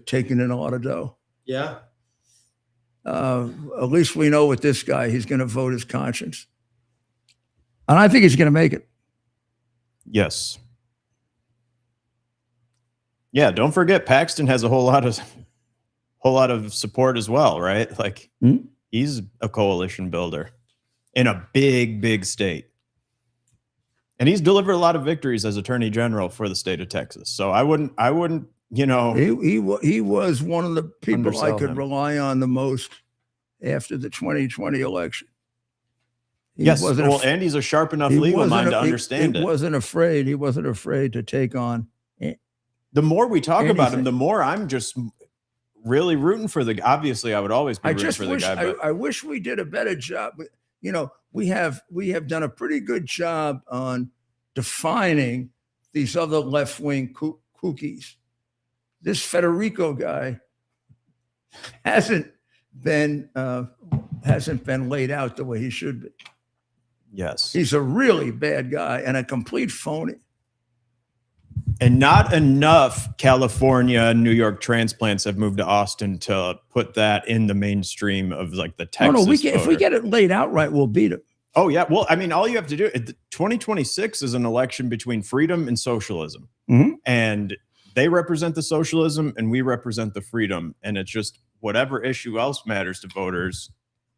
taking in a lot of dough. Yeah. At least we know with this guy, he's going to vote his conscience. And I think he's going to make it. Yes. Yeah, don't forget Paxton has a whole lot of support as well, right? Like he's a coalition builder in a big state. And he's delivered a lot of victories as Attorney General for the state of Texas. So I wouldn't, he was one of the people I could him. rely on the most after the 2020 election. Yes. wasn't Well, af- Andy's a sharp enough he legal wasn't mind a- to understand he it. wasn't afraid. He wasn't afraid to take on. The more we talk about him, anything. the more I'm just really rooting for the. Obviously, I would always be I rooting just for the wish guy. But I wish we did a better job. You know, we have done a pretty good job on defining these other left wing kookies. This Federico guy hasn't been laid out the way he should be. yes, He's a really bad guy and a complete phony. and not enough California and New York transplants have moved to Austin to put that in the mainstream of like the Texas. No, if we voter. get it laid out right, we'll beat him. Oh yeah, well, I mean, all you have to do. 2026 is an election between freedom and socialism, Mhm. and they represent the socialism, and we represent the freedom. And it's just whatever issue else matters to voters.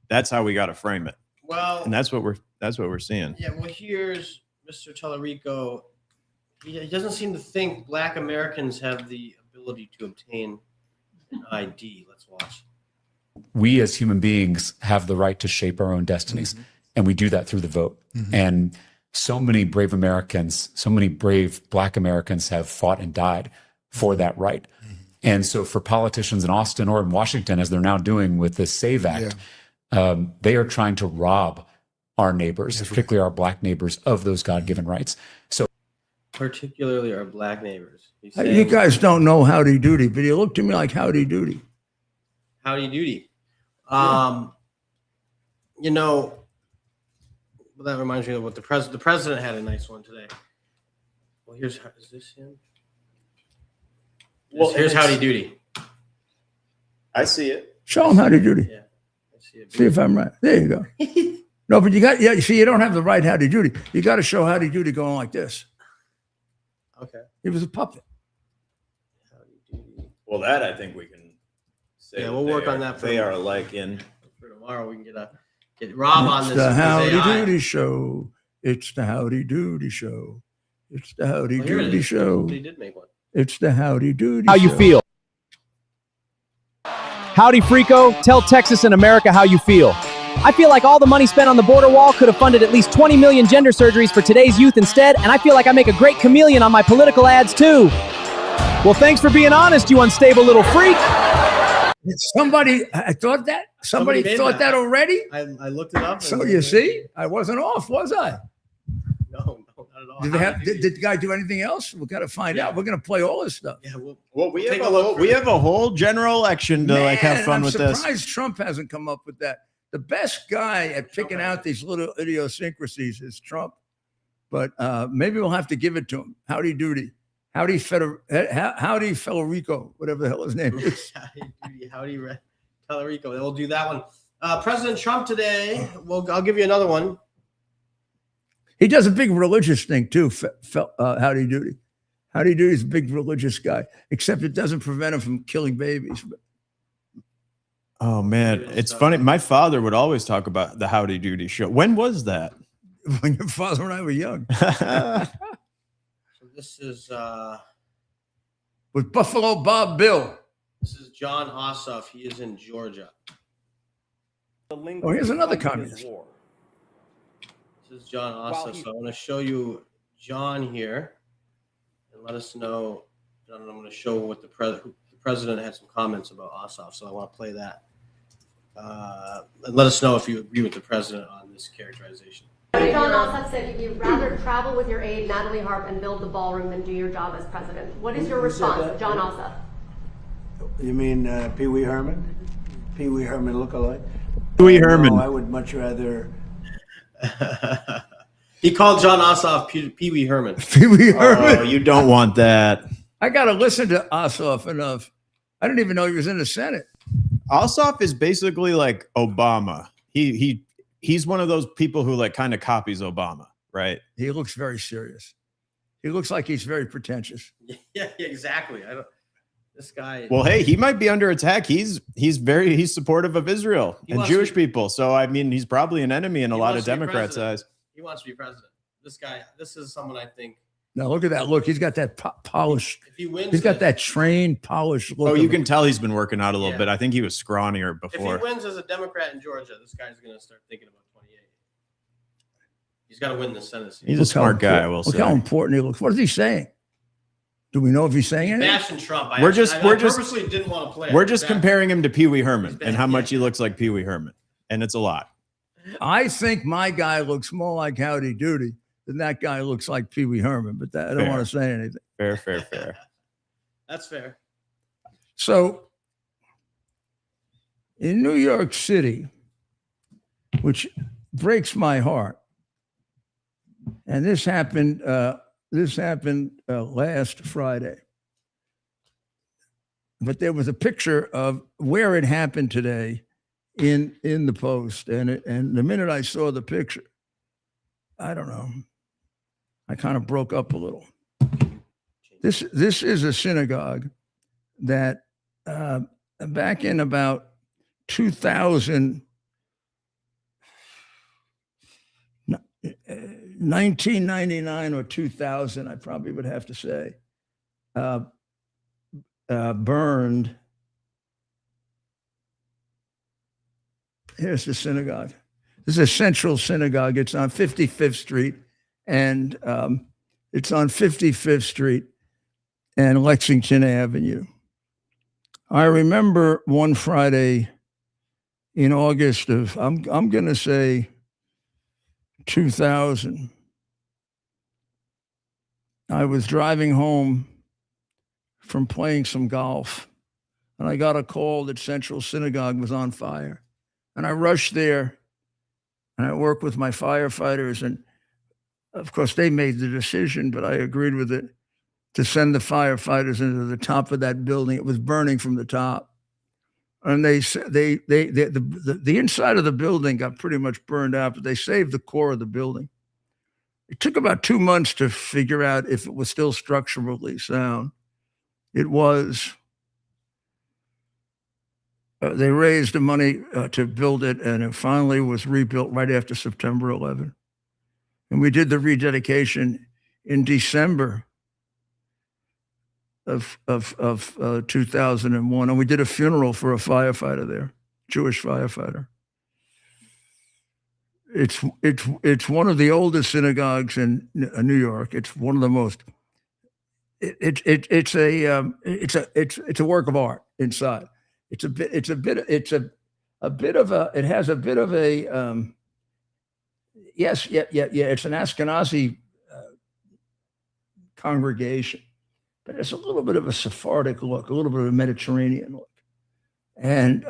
That's how we got to frame it, Well, and that's what we're seeing. yeah. Well, here's Mr. Tallarico. He doesn't seem to think Black Americans have the ability to obtain an ID. Let's watch. We as human beings have the right to shape our own destinies. And we do that through the vote. And so many brave Americans, so many brave Black Americans have fought and died for that right. And so for politicians in Austin or in Washington, as they're now doing with this SAVE Act, they are trying to rob our neighbors, particularly our Black neighbors, of those God-given rights. So Particularly our Black neighbors. He's You saying, guys don't know Howdy Doody, but you look to me like Howdy Doody. howdy doody. You know, well, that reminds me of what the president had a nice one today. Well, is this him? Well, Here's and it's- howdy doody. I see it. Show them Howdy Doody. Yeah, I see it. See if I'm right. There you go. No, but you see, you don't have the right Howdy Doody. You got to show Howdy Doody going like this. Okay. He was a puppet. Howdy doody. Well, that I think we can say. Yeah, that we'll they work on are- that for They tomorrow. are alike in. For tomorrow, we can get Rob on It's this. the with his Howdy AI. Doody show. It's the Howdy Doody show. It's the Howdy Well, here it Doody is. show. He did make one. It's the Howdy Doody How you show. feel? Howdy, Frico. Tell Texas and America how you feel. I feel like all the money spent on the border wall could have funded at least 20 million gender surgeries for today's youth instead, and I feel like I make a great chameleon on my political ads too. Well, thanks for being honest, you unstable little freak. Somebody, I thought that. Somebody made thought that already. I looked it up. So you see, I wasn't off, was I? No, not at all. Did the guy do anything else? We got to find out. We're going to play all this stuff. Yeah, well, Well, we Take have a look for we it. have a whole general election to like have Man, fun I'm with this. surprised Trump hasn't come up with that. The best guy at picking out these little idiosyncrasies is Trump, but maybe we'll have to give it to him. Howdy Doody, howdy Federico, whatever the hell his name is. howdy, Tallarico. We'll do that one. President Trump today. Well, I'll give you another one. He does a big religious thing too. Howdy Doody, Howdy Doody's a big religious guy, except it doesn't prevent him from killing babies. But Oh man, it's funny. My father would always talk about the Howdy Doody show. When was that? when your father and I were young, So this is with Buffalo Bob Bill. John Ossoff. He is in Georgia. Oh, here's another communist. This is John Ossoff. So I want to show you John here, and let us know. And I'm going to show what the president had some comments about Ossoff. So I want to play that. And let us know if you agree with the president on this characterization. John Ossoff said you'd rather travel with your aide, Natalie Harp, and build the ballroom than do your job as president. What is your Who said response, that? John Ossoff? You mean Pee Wee Herman? Pee Wee Herman lookalike? Pee Wee Herman. No, I would much rather. He called John Ossoff Pee Wee Herman. Pee Wee Herman. Oh, you don't want that. I got to listen to Ossoff enough. I didn't even know he was in the Senate. Ossoff is basically like Obama. He's one of those people who like kind of copies Obama, right? He looks very serious. He looks like he's very pretentious. Yeah, exactly. This guy. Well, hey, he might be under attack. He's supportive of Israel He and wants to Jewish be- people. So I mean, he's probably an enemy in a He lot wants of to be Democrats' president. eyes. He wants to be president. This is someone I think Now look at that look. He's got that polished. if he wins, He's got it- that trained, polished look. Oh, of you him. can tell he's been working out a little Yeah. bit. I think he was scrawnier If he before. wins as a Democrat in Georgia, this guy's going to start thinking about 28. He's got to win the Senate seat. He's a smart guy, I will Look how say. important he looks. What is he saying? Do we know if he's saying anything? Bashing Trump. I We're just- purposely didn't want to play it. We're just Bashing- comparing him to Pee Wee Herman He's bad, and how much yeah. he looks like Pee Wee Herman. And it's a lot. I think my guy looks more like Howdy Doody than that guy looks like Pee Wee Herman, but I don't Fair. want to say anything. Fair. That's fair. So in New York City, which breaks my heart, and this happened last Friday. But there was a picture of where it happened today in the Post, and the minute I saw the picture, I don't know, I kind of broke up a little. This is a synagogue that back in about 2000, 1999 or 2000, I probably would have to say, burned. Here's the synagogue. This is a central synagogue. It's on 55th Street, and it's on 55th Street and Lexington Avenue. I remember one Friday in August of, I'm going to say 2000. I was driving home from playing some golf, and I got a call that Central Synagogue was on fire. And I rushed there, and I worked with my firefighters, and of course they made the decision, but I agreed with it, to send the firefighters into the top of that building. It was burning from the top. And the inside of the building got pretty much burned out, but they saved the core of the building. It took about 2 months to figure out if it was still structurally sound. It was. They raised the money to build it, and it finally was rebuilt right after September 11. And we did the rededication in December of 2001, and we did a funeral for a firefighter there, Jewish firefighter. It's one of the oldest synagogues in New York. It's one of the most. It's a work of art inside. It has a bit of a yes. It's an Ashkenazi congregation, but it's a little bit of a Sephardic look, a little bit of a Mediterranean look. And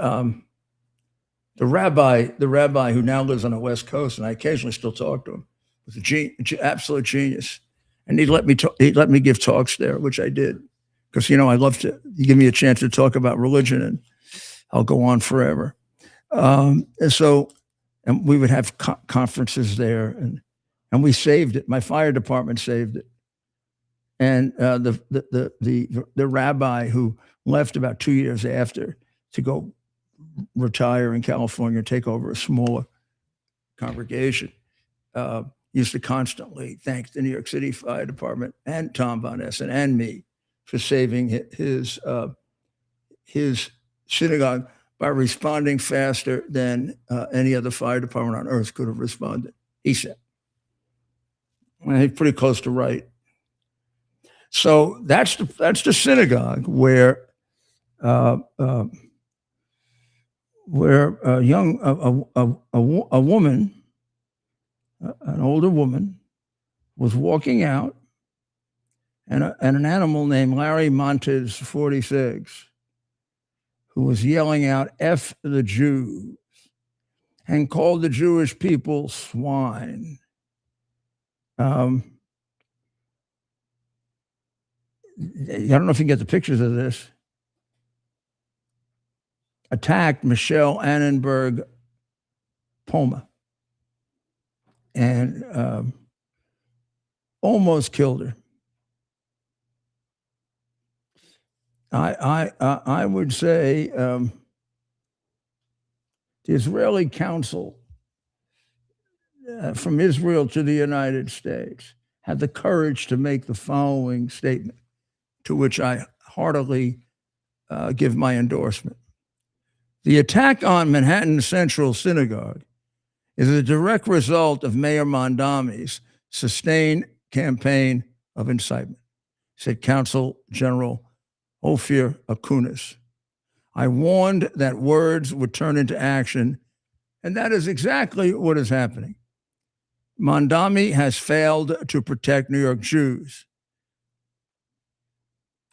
the rabbi who now lives on the West Coast, and I occasionally still talk to him, was absolute genius. And he let me give talks there, which I did, because I love to. You give me a chance to talk about religion, and I'll go on forever. And we would have conferences there, and we saved it. My fire department saved it. And the rabbi who left about 2 years after to go retire in California and take over a smaller congregation used to constantly thank the New York City Fire Department and Tom Von Essen and me for saving his synagogue by responding faster than any other fire department on earth could have responded, he said. And he's pretty close to right. So that's the synagogue where a woman, an older woman, was walking out, and an animal named Larry Montes 46, who was yelling out "F the Jews" and called the Jewish people swine. I don't know if you can get the pictures of this. Attacked Michelle Annenberg Poma and almost killed her. I would say the Israeli council from Israel to the United States had the courage to make the following statement, to which I heartily give my endorsement. The attack on Manhattan Central Synagogue is a direct result of Mayor Mondami's sustained campaign of incitement, said Counsel General Ophir Akunis. I warned that words would turn into action, and that is exactly what is happening. Mondami has failed to protect New York Jews.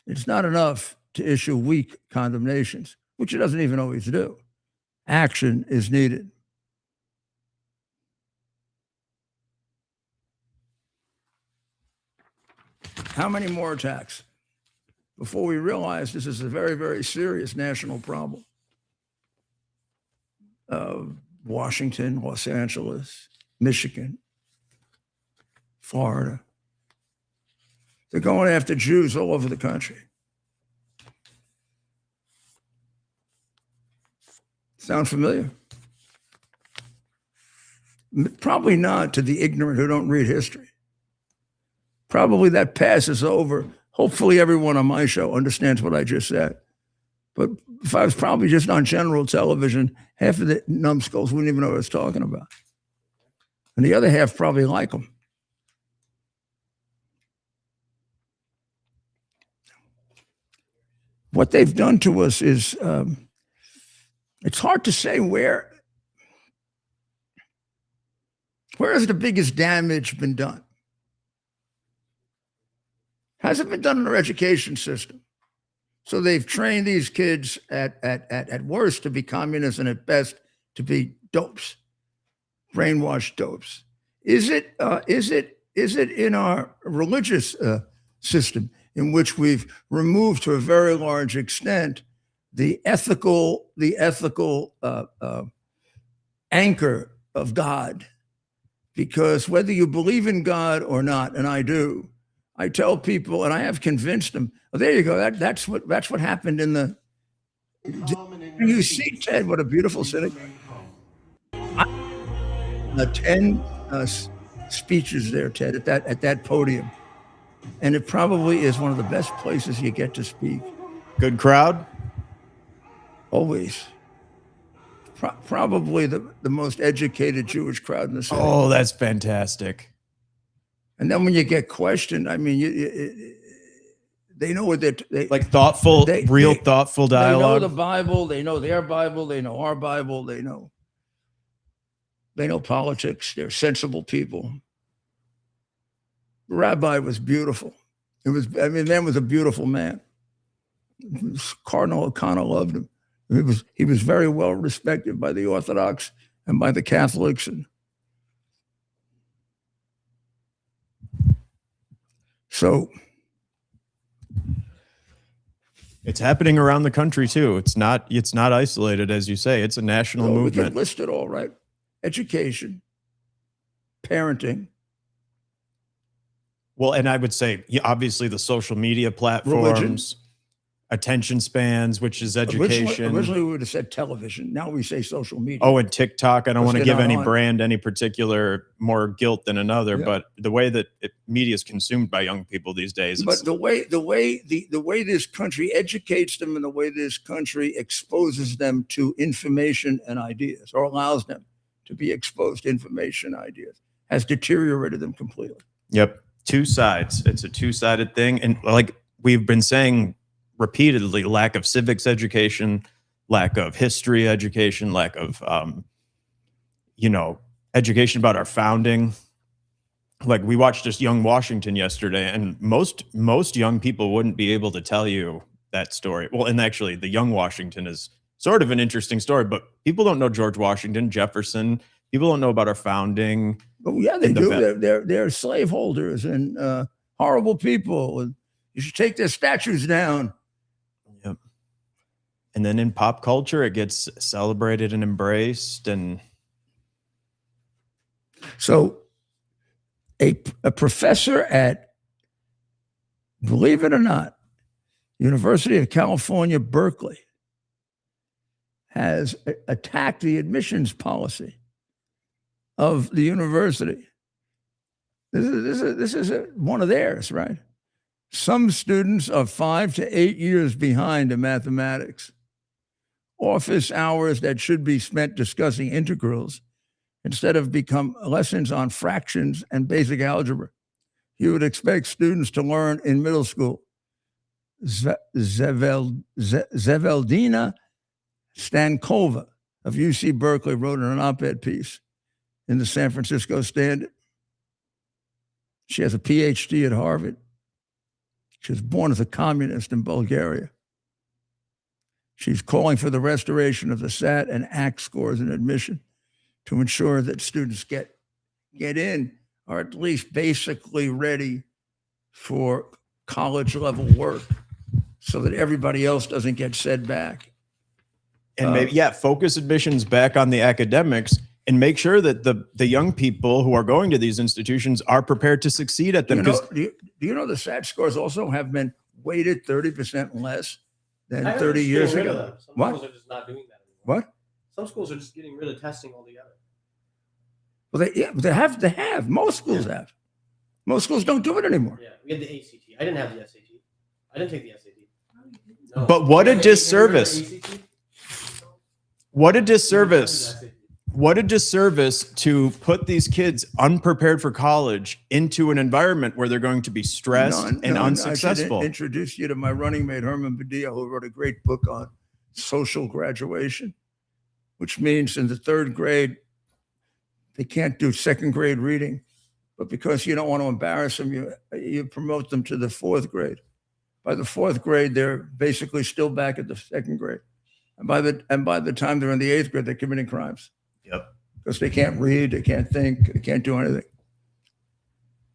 It's not enough to issue weak condemnations, which it doesn't even always do. Action is needed. How many more attacks before we realize this is a very, very serious national problem? Washington, Los Angeles, Michigan, Florida. They're going after Jews all over the country. Sound familiar? Probably not to the ignorant who don't read history. Probably that passes over. Hopefully everyone on my show understands what I just said. But if I was probably just on general television, half of the numbskulls wouldn't even know what I was talking about. And the other half probably like them. What they've done to us is, it's hard to say where has the biggest damage been done? Has it been done in our education system? So they've trained these kids at worst to be communists and at best to be dopes, brainwashed dopes. Is it in our religious system in which we've removed to a very large extent the ethical anchor of God? Because whether you believe in God or not, and I do, I tell people, and I have convinced them. Oh, there you go. That's what happened in the. You see, Ted, what a beautiful city. 10 speeches there, Ted, at that podium, and it probably is one of the best places you get to speak. Good crowd. Always. Probably the most educated Jewish crowd in the city. Oh, that's fantastic. And then when you get questioned, I mean, they know what they like thoughtful, thoughtful dialogue. They know the Bible. They know their Bible. They know our Bible. They know politics. They're sensible people. The rabbi was beautiful. Man was a beautiful man. Cardinal O'Connor loved him. He was very well respected by the Orthodox and by the Catholics. And so it's happening around the country too. It's not isolated, as you say. It's a national movement. We can list it all, right? Education, parenting. Well, and I would say, obviously, the social media platforms, religion, attention spans, which is education. Originally, we would have said television. Now we say social media. Oh, and TikTok. I don't want to give any brand any particular more guilt than another, but the way that media is consumed by young people these days. But the way this country educates them and the way this country exposes them to information and ideas, or allows them to be exposed to information and ideas, has deteriorated them completely. Yep. Two sides. It's a two-sided thing. And like we've been saying repeatedly, lack of civics education, lack of history education, lack of, education about our founding. Like we watched this Young Washington yesterday, and most young people wouldn't be able to tell you that story. Well, and actually the Young Washington is sort of an interesting story, but people don't know George Washington, Jefferson. People don't know about our founding. Oh yeah, they do. They're slaveholders and horrible people. And you should take their statues down. Yep. And then in pop culture, it gets celebrated and embraced. And so a professor at, believe it or not, University of California, Berkeley, has attacked the admissions policy of the university. This is one of theirs, right? Some students are 5 to 8 years behind in mathematics. Office hours that should be spent discussing integrals instead of become lessons on fractions and basic algebra. You would expect students to learn in middle school. Zeveldina Stankova of UC Berkeley wrote an op-ed piece in the San Francisco Standard. She has a PhD at Harvard. She was born as a communist in Bulgaria. She's calling for the restoration of the SAT and ACT scores in admission to ensure that students get in, or at least basically ready for college level work, so that everybody else doesn't get set back. And maybe, focus admissions back on the academics and make sure that the young people who are going to these institutions are prepared to succeed at them. Do you know the SAT scores also have been weighted 30% less than 30 years ago? Some What? schools are just not doing that anymore. What? Some schools are just getting rid of testing altogether. Well, they have. Most schools have. Most schools don't do it anymore. Yeah, we had the ACT. I didn't have the SAT. I didn't take the SAT. No. But what a You disservice. remember the ACT? What a disservice. What a disservice to put these kids unprepared for college into an environment where they're going to be stressed and unsuccessful. I should introduce you to my running mate, Herman Badilla, who wrote a great book on social graduation, which means in the third grade, they can't do second grade reading, but because you don't want to embarrass them, you promote them to the fourth grade. By the fourth grade, they're basically still back at the second grade. And by the time they're in the eighth grade, they're committing crimes. Yep. Because they can't read, they can't think, they can't do anything.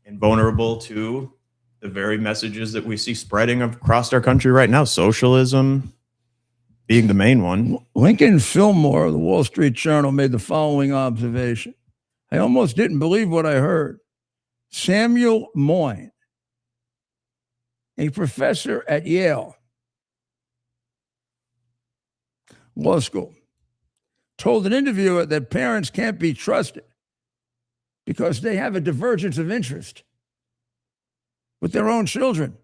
And vulnerable to the very messages that we see spreading across our country right now, socialism being the main one. Lincoln Fillmore of the Wall Street Journal made the following observation. I almost didn't believe what I heard. Samuel Moyn, a professor at Yale Law School, told an interviewer that parents can't be trusted because they have a divergence of interest with their own children.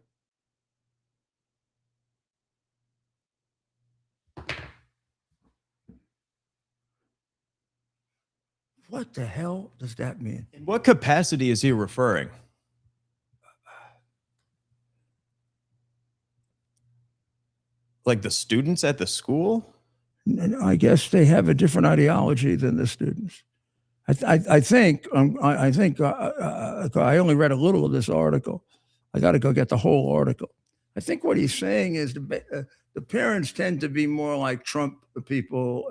What the hell does that mean? In what capacity is he referring? Like the students at the school? I guess they have a different ideology than the students. I think I only read a little of this article. I got to go get the whole article. I think what he's saying is the parents tend to be more like Trump people.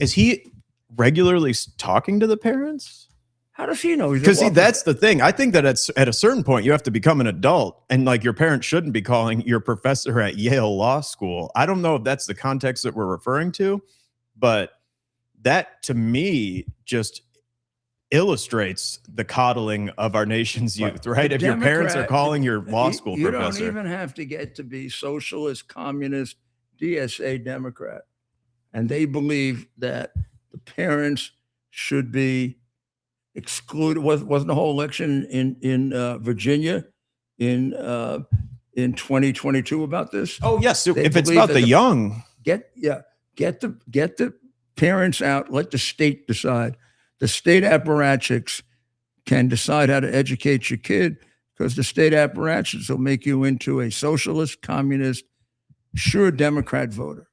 Is he regularly talking to the parents? How does he know? Because see, that's the thing. I think that at a certain point, you have to become an adult, and like your parents shouldn't be calling your professor at Yale Law School. I don't know if that's the context that we're referring to, but that to me just illustrates the coddling of our nation's youth, right? If your parents are calling your law school professor. You don't even have to get to be socialist, communist, DSA Democrat. And they believe that the parents should be excluded. Wasn't the whole election in Virginia in 2022 about this? Oh yes, They if it's believe about that the young, get the parents out. Let the state decide. The state apparatchiks can decide how to educate your kid, because the state apparatchiks will make you into a socialist, communist, sure Democrat voter.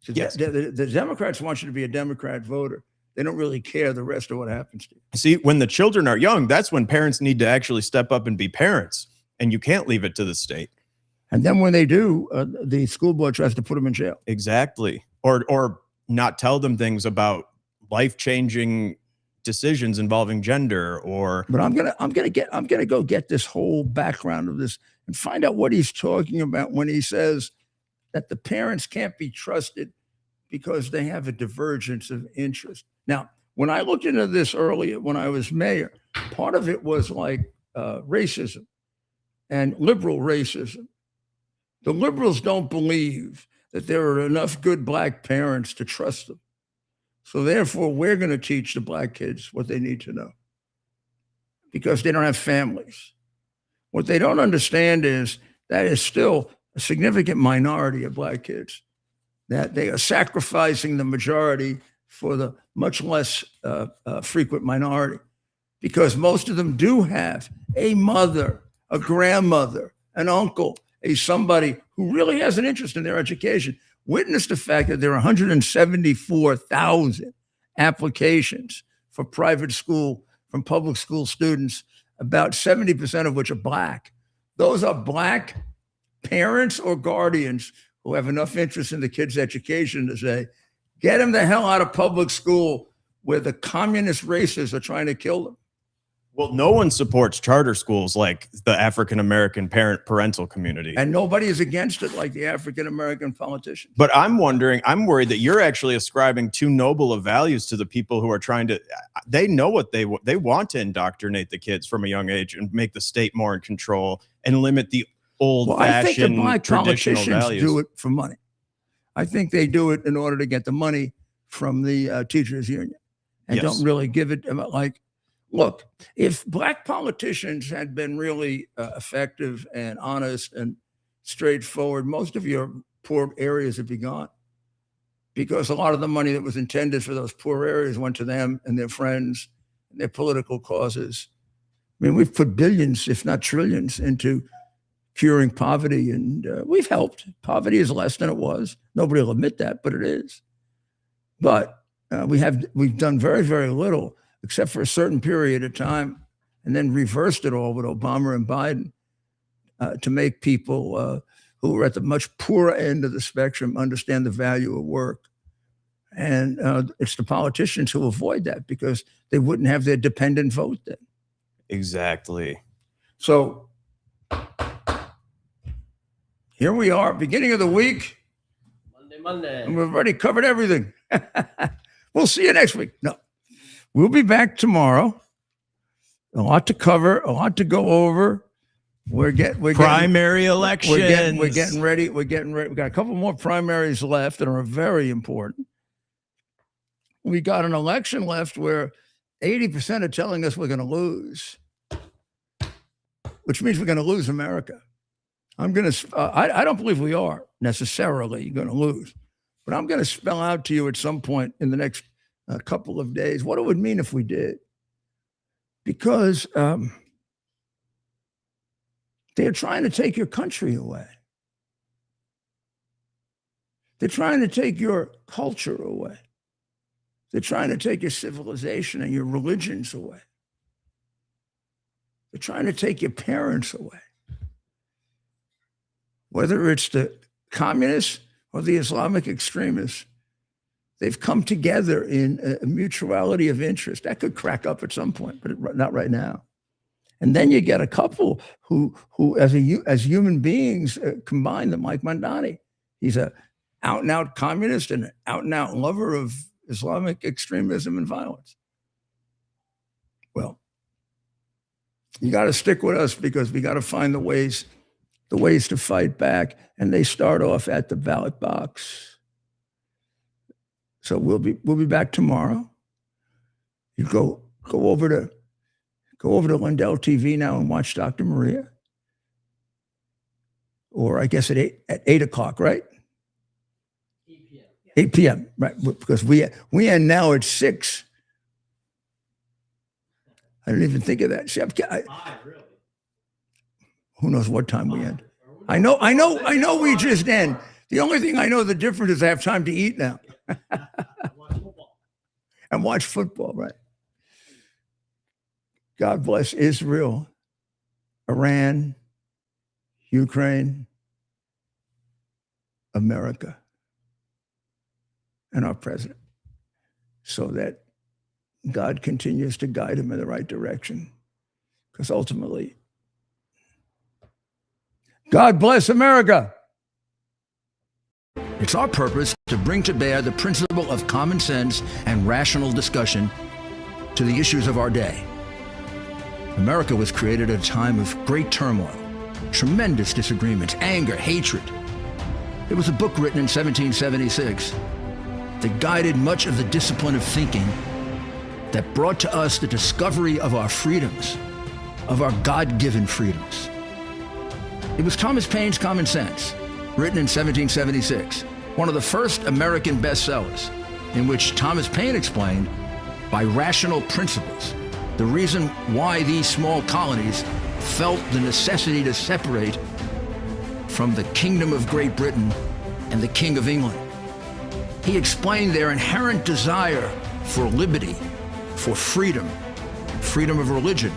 So yes. The Democrats want you to be a Democrat voter. They don't really care the rest of what happens to you. See, when the children are young, that's when parents need to actually step up and be parents, and you can't leave it to the state. And then when they do, the school board tries to put them in jail. Exactly. Or not tell them things about life-changing decisions involving gender or. But I'm gonna go get this whole background of this and find out what he's talking about when he says that the parents can't be trusted because they have a divergence of interest. Now, when I looked into this earlier, when I was mayor, part of it was like racism and liberal racism. The liberals don't believe that there are enough good black parents to trust them. So therefore, we're going to teach the black kids what they need to know because they don't have families. What they don't understand is that is still a significant minority of black kids, that they are sacrificing the majority for the much less frequent minority, because most of them do have a mother, a grandmother, an uncle, a somebody who really has an interest in their education. Witness the fact that there are 174,000 applications for private school from public school students, about 70% of which are Black. Those are Black parents or guardians who have enough interest in the kids' education to say, get them the hell out of public school where the communist racists are trying to kill them. Well, no one supports charter schools like the African-American parental community. And nobody is against it like the African-American politicians. But I'm worried that you're actually ascribing too noble of values to the people who are trying to, they know what they want to indoctrinate the kids from a young age and make the state more in control and limit the old-fashioned traditional values. Do it for money. I think they do it in order to get the money from the teachers union and don't really give it like, look, if Black politicians had been really effective and honest and straightforward, most of your poor areas would be gone, because a lot of the money that was intended for those poor areas went to them and their friends and their political causes. I mean, we've put billions, if not trillions, into curing poverty, and we've helped. Poverty is less than it was. Nobody will admit that, but it is. But we've done very, very little, except for a certain period of time, and then reversed it all with Obama and Biden to make people who are at the much poorer end of the spectrum understand the value of work. And it's the politicians who avoid that because they wouldn't have their dependent vote then. Exactly. So here we are, beginning of the week. Monday. And we've already covered everything. We'll see you next week. No. We'll be back tomorrow. A lot to cover, a lot to go over. We're primary elections. We're getting ready. We got a couple more primaries left that are very important. We got an election left where 80% are telling us we're going to lose, which means we're going to lose America. I don't believe we are necessarily going to lose, but I'm going to spell out to you at some point in the next a couple of days what it would mean if we did, because they're trying to take your country away. They're trying to take your culture away. They're trying to take your civilization and your religions away. They're trying to take your parents away. Whether it's the communists or the Islamic extremists, they've come together in a mutuality of interest. That could crack up at some point, but not right now. And then you get a couple who as human beings, combine them, like Mandani. He's an out-and-out communist and an out-and-out lover of Islamic extremism and violence. Well, you got to stick with us because we got to find the ways to fight back. And they start off at the ballot box. So we'll be back tomorrow. You go over to Lindell TV now and watch Dr. Maria. Or I guess at 8 o'clock, right? 8 p.m. 8 p.m. Right? Because we end now at 6. I didn't even think of that. See, 5, really? Who knows what time we end? I know we just end. The only thing I know the difference is I have time to eat now. And watch football, right? God bless Israel, Iran, Ukraine, America, and our president, so that God continues to guide him in the right direction. Because ultimately, God bless America. It's our purpose to bring to bear the principle of common sense and rational discussion to the issues of our day. America was created at a time of great turmoil, tremendous disagreements, anger, hatred. There was a book written in 1776 that guided much of the discipline of thinking that brought to us the discovery of our freedoms, of our God-given freedoms. It was Thomas Paine's Common Sense, written in 1776, one of the first American bestsellers. in which Thomas Paine explained, by rational principles, the reason why these small colonies felt the necessity to separate from the Kingdom of Great Britain and the King of England. He explained their inherent desire for liberty, for freedom, freedom of religion,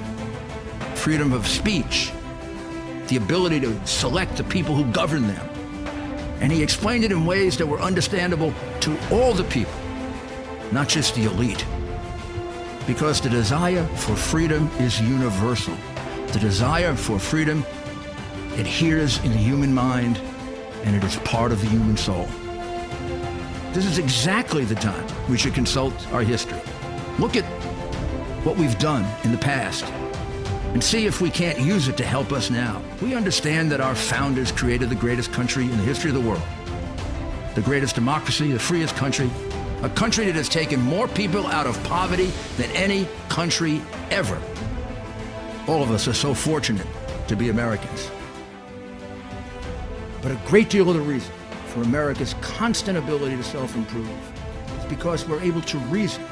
freedom of speech, the ability to select the people who govern them. And he explained it in ways that were understandable to all the people, not just the elite. Because the desire for freedom is universal. The desire for freedom adheres in the human mind, and it is part of the human soul. This is exactly the time we should consult our history. Look at what we've done in the past and see if we can't use it to help us now. We understand that our founders created the greatest country in the history of the world, the greatest democracy, the freest country, a country that has taken more people out of poverty than any country ever. All of us are so fortunate to be Americans. But a great deal of the reason for America's constant ability to self-improve is because we're able to reason